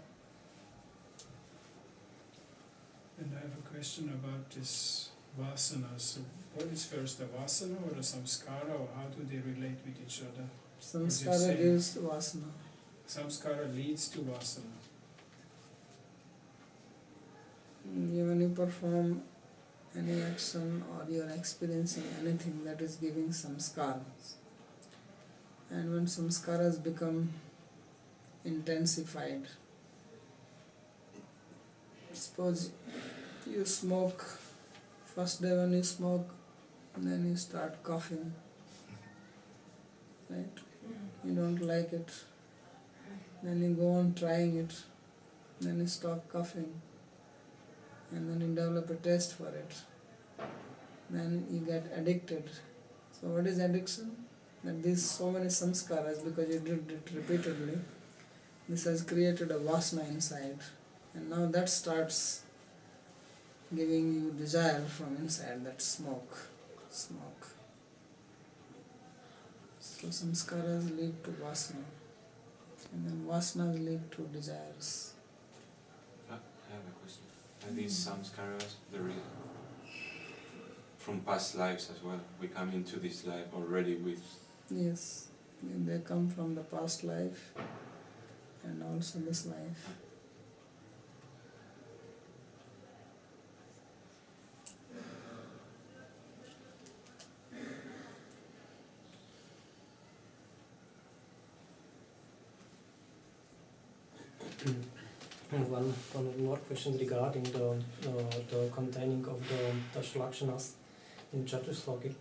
And I have a question about this vasana. So what is first, the vasana or the samskara, or how do they relate with each other? Samskara gives vasana. Samskara leads to vasana. When you perform any action or you are experiencing anything that is giving samskaras. And when samskaras become intensified, suppose you smoke, first day when you smoke, then you start coughing, right? You don't like it, then you go on trying it, then you stop coughing, and then you develop a taste for it, then you get addicted. So what is addiction? That these so many samskaras, because you did it repeatedly, this has created a vasana inside, and now that starts giving you desire from inside, that smoke. So samskaras lead to vasana, and then vasanas lead to desires. I have a question. Are these samskaras from past lives as well? We come into this life already with... Yes, they come from the past life and also this life. One more question regarding the containing of the Dashalakshanas in Chatusloki.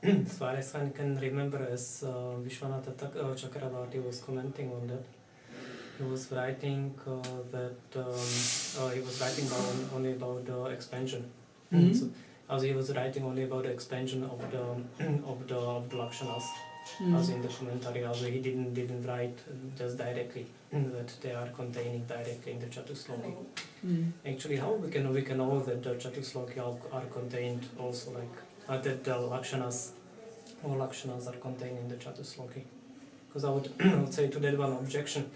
As far as I can remember, as Vishwanatha Chakravarti was commenting on that, he was writing only about the expansion. Mm-hmm. So, as he was writing only about the expansion of the Lakshanas. As in the commentary, also he didn't write just directly that they are containing directly in the Chatusloki. Actually, how we can know that the Chatusloki are contained also, like that the Lakshanas, all Lakshanas are contained in the Chatusloki? Because I would say to that one objection.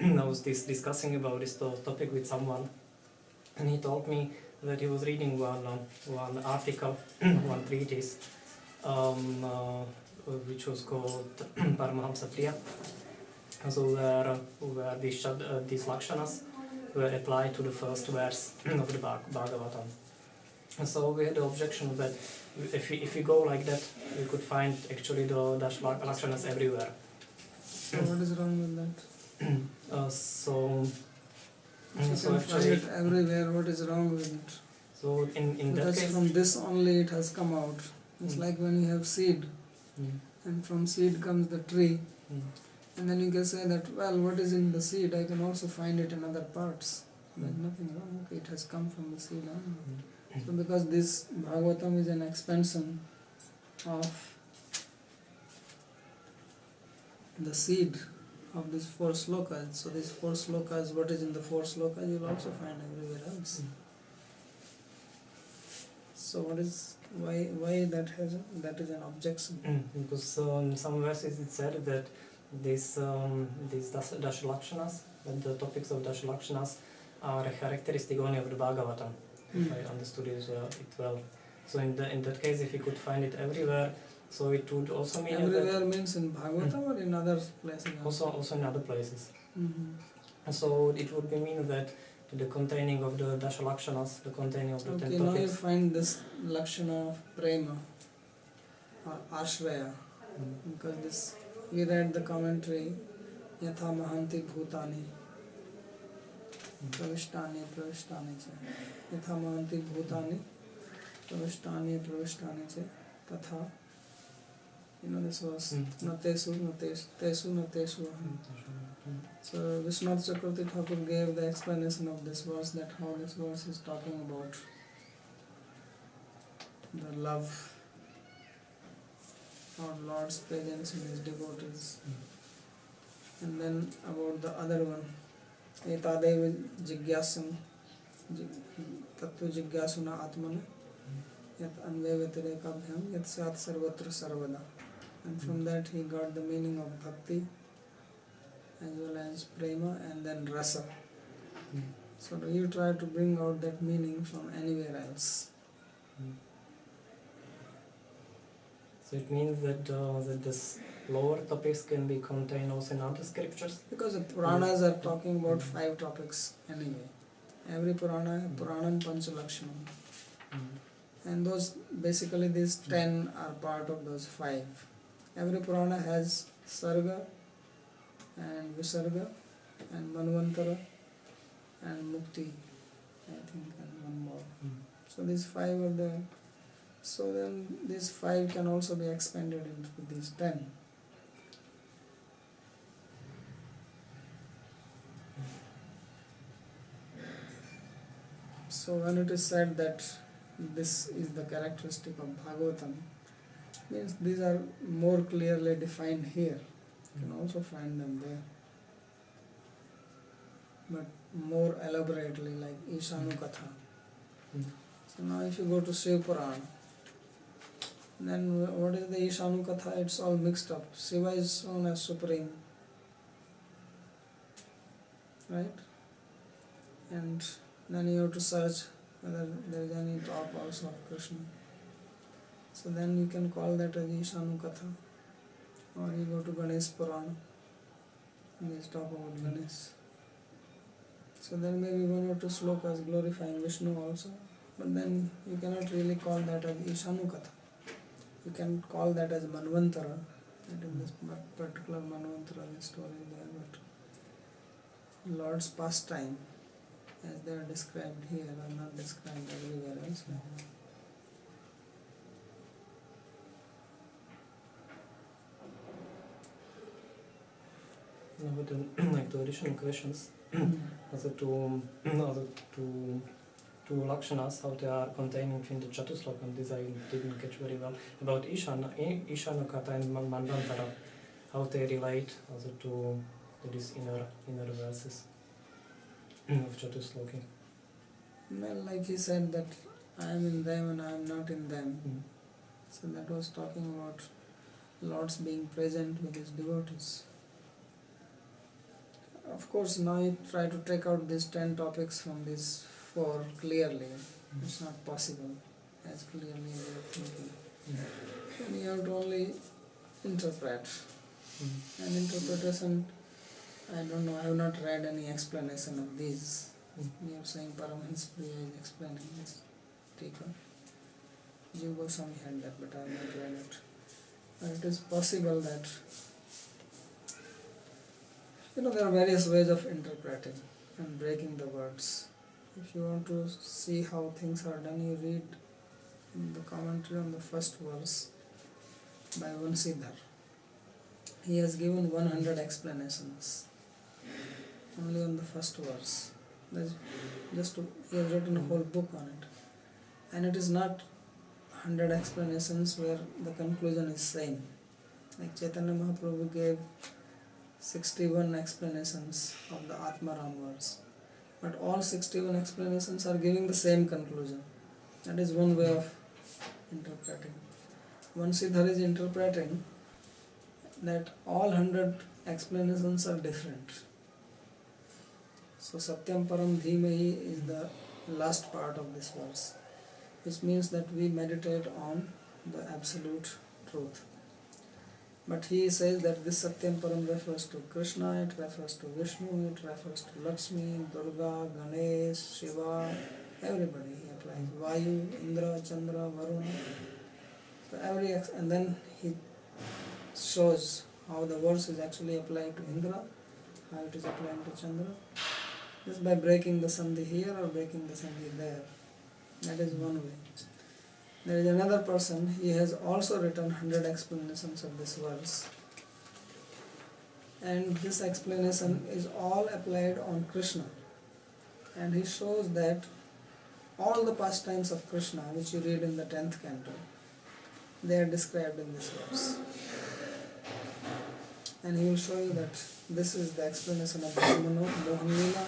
I was discussing about this topic with someone, and he told me that he was reading one article, one treatise, which was called Paramahamsa Priya. So where these Lakshanas were applied to the first verse of the Bhagavatam. And so we had the objection that if we go like that, we could find actually the Lakshanas everywhere. So what is wrong with that? So You can find it everywhere, what is wrong with it? So in that Because case, from this only it has come out. It's like when you have seed, and from seed comes the tree, and then you can say that, well, what is in the seed, I can also find it in other parts. There's nothing wrong, okay, it has come from the seed only. So because this Bhagavatam is an expansion of the seed of these 4 slokas, so these 4 slokas, what is in the 4 slokas, you will also find everywhere else. So what is, why that is an objection? because in some verses it said that these Dashalakshanas, the topics of Dashalakshanas, are a characteristic only of the Bhagavatam, if I understood it well. So in that case, if you could find it everywhere, so it would also mean everywhere means in Bhagavatam or in other places? Also in other places. Mm-hmm. So it would mean that the containing of the Dashalakshanas, the containing of the 10 Okay, topics. now you find this Lakshana of Prema or Ashraya, because this, we read the commentary, Yatha Mahanti Bhutani Pravishtani Cha Yatha Mahanti Bhutani Pravishtani Cha Tatha, you know this was Natesu Aham. So Vishwanath Chakravarti Thakur gave the explanation of this verse, that how this verse is talking about the love or Lord's presence in his devotees. And then about the other one, Etadeva Jigyasam Tattva Jigyasuna Atmana Yat Anvevatireka Yat Sat Sarvatra Sarvada. And from that he got the meaning of bhakti as well as prema and then rasa. So you try to bring out that meaning from anywhere else. So it means that this lower topics can be contained also in other scriptures? Because the Puranas are talking about 5 topics anyway. Every Purana, Puranam Panchalakshanam. And those basically these 10 are part of those 5. Every Purana has Sarga and Visarga and Manvantara and Mukti, I think, and one more. So these 5 are the. So then these 5 can also be expanded into these 10. So when it is said that this is the characteristic of Bhagavatam, means these are more clearly defined here. You can also find them there. But more elaborately, like Ishanu Katha. So now if you go to Shiva Purana, then what is the Ishanu Katha? It's all mixed up. Shiva is shown as supreme, right? And then you have to search whether there is any talk also of Krishna. So then you can call that as Ishanu Katha. Or you go to Ganesh Purana, and there's talk about Ganesh. So there may be 1 or 2 slokas glorifying Vishnu also, but then you cannot really call that as Ishanu Katha. You can call that as Manvantara, that in this particular Manvantara the story is there, but Lord's pastime, as they are described here, are not described everywhere else. No, but like the additional questions, also to Lakshanas, how they are contained in the Chatuslokam, this I didn't catch very well. About Ishana Katha and Manvantara, how they relate also to these inner verses of Chatusloki. Well, like he said that I am in them and I am not in them. So that was talking about Lord's being present with his devotees. Of course, now you try to take out these 10 topics from these 4 clearly. It's not possible as clearly as you are thinking. And you have to only interpret. And interpretation, I don't know, I have not read any explanation of these. We are saying Paramahansa Priya is explaining this. Tika. Jiva Goswami had that, but I have not read it. But it is possible that there are various ways of interpreting and breaking the words. If you want to see how things are done, you read the commentary on the first verse by Vansidhar. He has given 100 explanations only on the first verse. He has written a whole book on it. And it is not 100 explanations where the conclusion is same. Like Chaitanya Mahaprabhu gave 61 explanations of the Atmaram verse. But all 61 explanations are giving the same conclusion. That is one way of interpreting. Vansidhar is interpreting that all 100 explanations are different. So Satyam Param Dhimahi is the last part of this verse, which means that we meditate on the absolute truth. But he says that this Satyam Param refers to Krishna, it refers to Vishnu, it refers to Lakshmi, Durga, Ganesh, Shiva, everybody he applies. Vayu, Indra, Chandra, Varuna. So and then he shows how the verse is actually applied to Indra, how it is applied to Chandra, just by breaking the sandhi here or breaking the sandhi there. That is one way. There is another person, he has also written 100 explanations of this verse. And this explanation is all applied on Krishna. And he shows that all the pastimes of Krishna, which you read in the 10th canto, they are described in this verse. And he will show you that this is the explanation of Mohan Leela,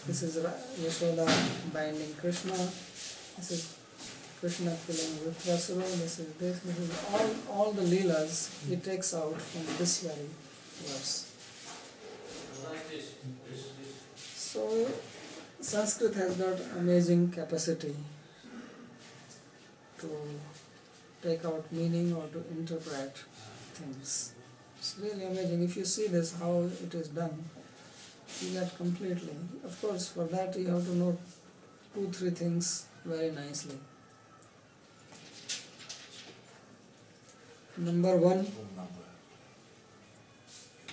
this is Yashoda binding Krishna, this is Krishna killing Vritrasura, this is all the Leelas he takes out from this very verse. So Sanskrit has got amazing capacity to take out meaning or to interpret things. It's really amazing. If you see this, how it is done, you get completely. Of course, for that you have to know 2-3 things very nicely. Number one,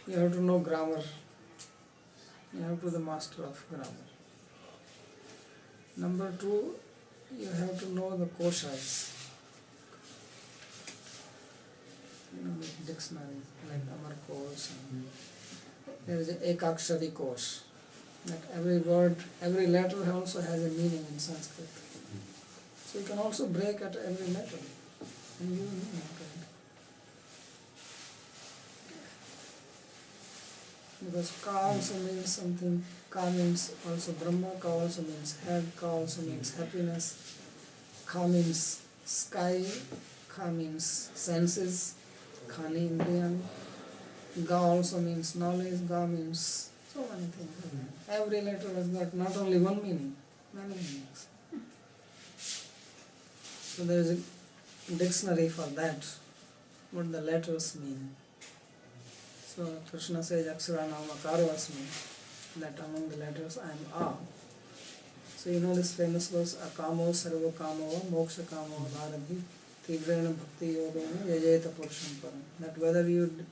you have to know grammar. You have to be the master of grammar. Number two, you have to know the koshas. The dictionary, like Amar Kosh. There is a Ekakshari Kosh. That every word, every letter also has a meaning in Sanskrit. So you can also break at every letter. And you know, okay. Because Ka also means something. Ka means also Brahma. Ka also means head. Ka also means happiness. Ka means sky. Ka means senses. Khani Indriyani. Ga also means knowledge. Ga means so many things. Every letter has got not only one meaning, many meanings. So there is a dictionary for that, what the letters mean. So Krishna says Aksharanam Akaro Asmi, that among the letters I am A. So you know this famous verse, Akamo Sarva Kamo Moksha Kamo Bharadhi Tivrena Bhakti Yogena Yajayata Purusham Param. That whether you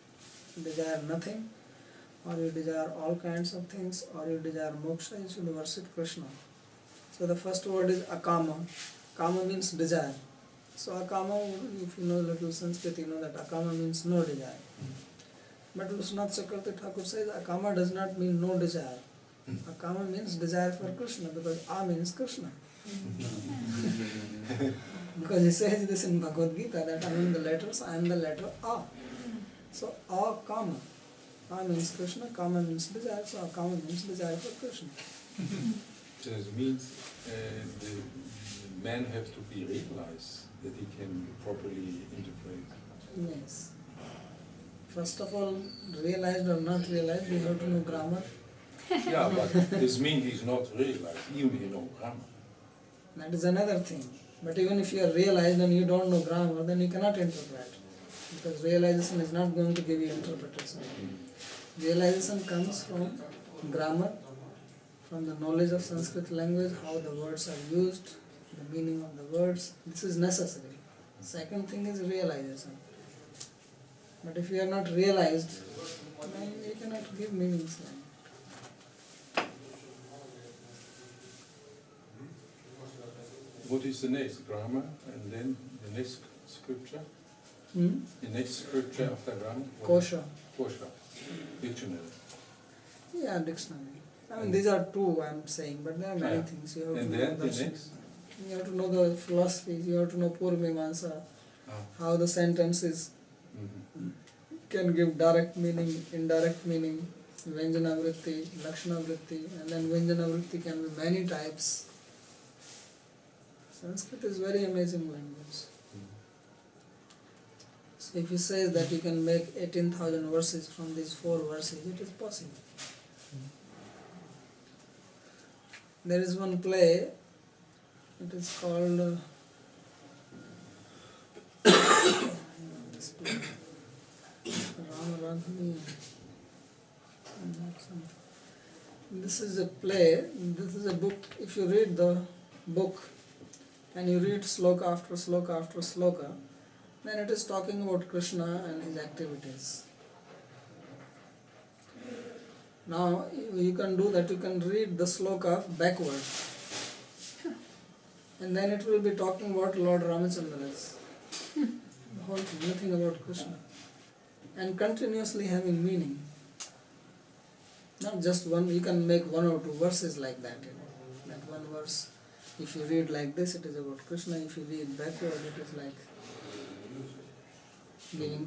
desire nothing, or you desire all kinds of things, or you desire moksha, you should worship Krishna. So the first word is akama. Kama means desire. So akama, if you know little Sanskrit, you know that akama means no desire. But Vishwanath Chakravarti Thakur says akama does not mean no desire. Akama means desire for Krishna, because A means Krishna. Because he says this in Bhagavad Gita, that among the letters I am the letter A. So akama. A means Krishna, Kama means desire, so Akama means desire for Krishna. So it means the man have to be realized that he can properly interpret. Yes. First of all, realized or not realized, we have to know grammar. Yeah, but this means he's not realized, even he know grammar. That is another thing. But even if you are realized and you don't know grammar, then you cannot interpret. Because realization is not going to give you interpretation. Realization comes from grammar, from the knowledge of Sanskrit language, how the words are used, the meaning of the words. This is necessary. Second thing is realization. But if you are not realized, then you cannot give meanings. What is the next? Grammar, and then the next scripture? The next scripture after grammar? Kosha. Kosha. Dictionary. Yeah, dictionary. I mean, these are two I'm saying, but there are many things. You have And to then know the next? You have to know the philosophies, you have to know Purvimamsa, how the sentences can give direct meaning, indirect meaning, Vyanjana Vritti, Lakshana Vritti, and then Vyanjana Vritti can be many types. Sanskrit is very amazing language. So if you say that you can make 18,000 verses from these 4 verses, it is possible. There is one play, it is called this play, Ram Radhani. This is a play, this is a book. If you read the book and you read sloka after sloka after sloka, then it is talking about Krishna and his activities. Now you can do that, you can read the sloka backward, and then it will be talking about Lord Ramachandra's whole thing, nothing about Krishna, and continuously having meaning. Not just one, you can make 1 or 2 verses like that, that one verse, if you read like this, it is about Krishna. If you read backward, it is like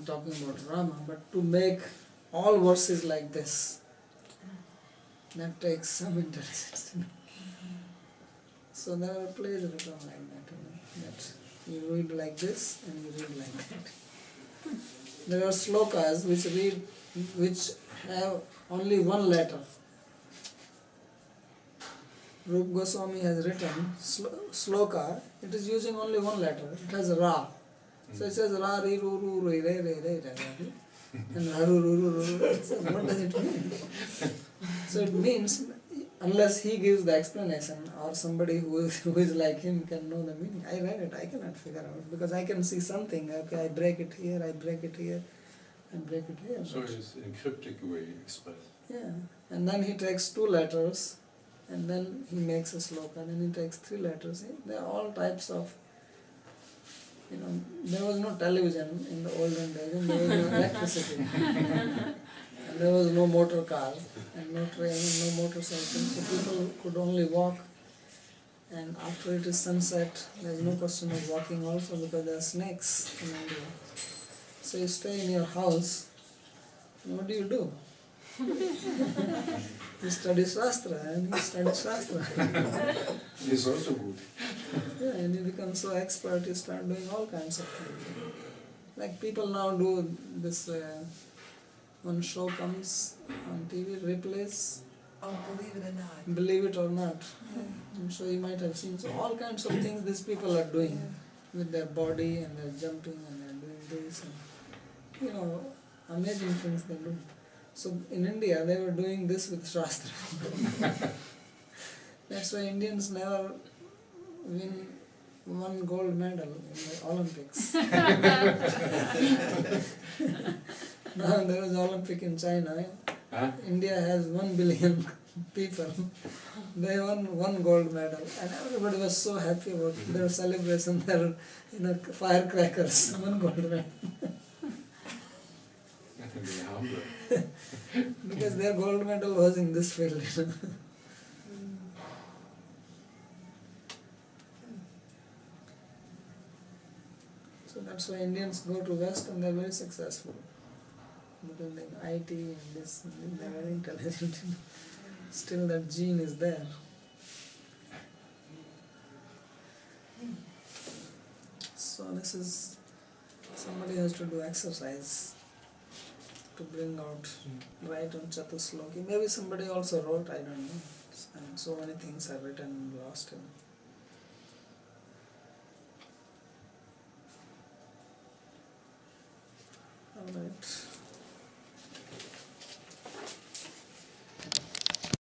talking about Rama. But to make all verses like this, that takes some intelligence. So there are plays written like that, that you read like this and you read like that. There are slokas which have only one letter. Rup Goswami has written sloka, it is using only one letter, it has Ra. So it says Ra, Ri, Ru, Ru, Re, Re, Re, Re, Re, and Ra, Ru, Ru, Ru, Ru. So what does it mean? So it means unless he gives the explanation or somebody who is like him can know the meaning. I read it, I cannot figure out because I can see something. Okay, I break it here, I break it here, I break it here. So it's in cryptic way expressed. Yeah, and then he takes 2 letters, and then he makes a sloka. Then he takes 3 letters. There are all types of. There was no television in the olden days, and there was no electricity, and there was no motor car, and no train, and no motorcycle. So people could only walk. And after it is sunset, there is no question of walking also because there are snakes in India. So you stay in your house. And what do? You study Shastra, and he studies Shastra. It's also good. Yeah, and you become so expert, you start doing all kinds of things. Like people now do this, one show comes on TV, replays, Oh, believe it or not. believe it or not. I'm sure you might have seen. So all kinds of things these people are doing with their body, and they're jumping, and they're doing this, and amazing things they do. So in India, they were doing this with Shastra. That's why Indians never win 1 gold medal in the Olympics. Now there was Olympic in China. Huh? India has 1 billion people. They won 1 gold medal, and everybody was so happy about their celebration. Their firecrackers, 1 gold medal. They're humble. Because their gold medal was in this field. So that's why Indians go to West and they're very successful. Because in IT and this, they're very intelligent. Still that gene is there. So this is, somebody has to do exercise to bring out right on Chatusloki. Maybe somebody also wrote, I don't know. And so many things are written and lost in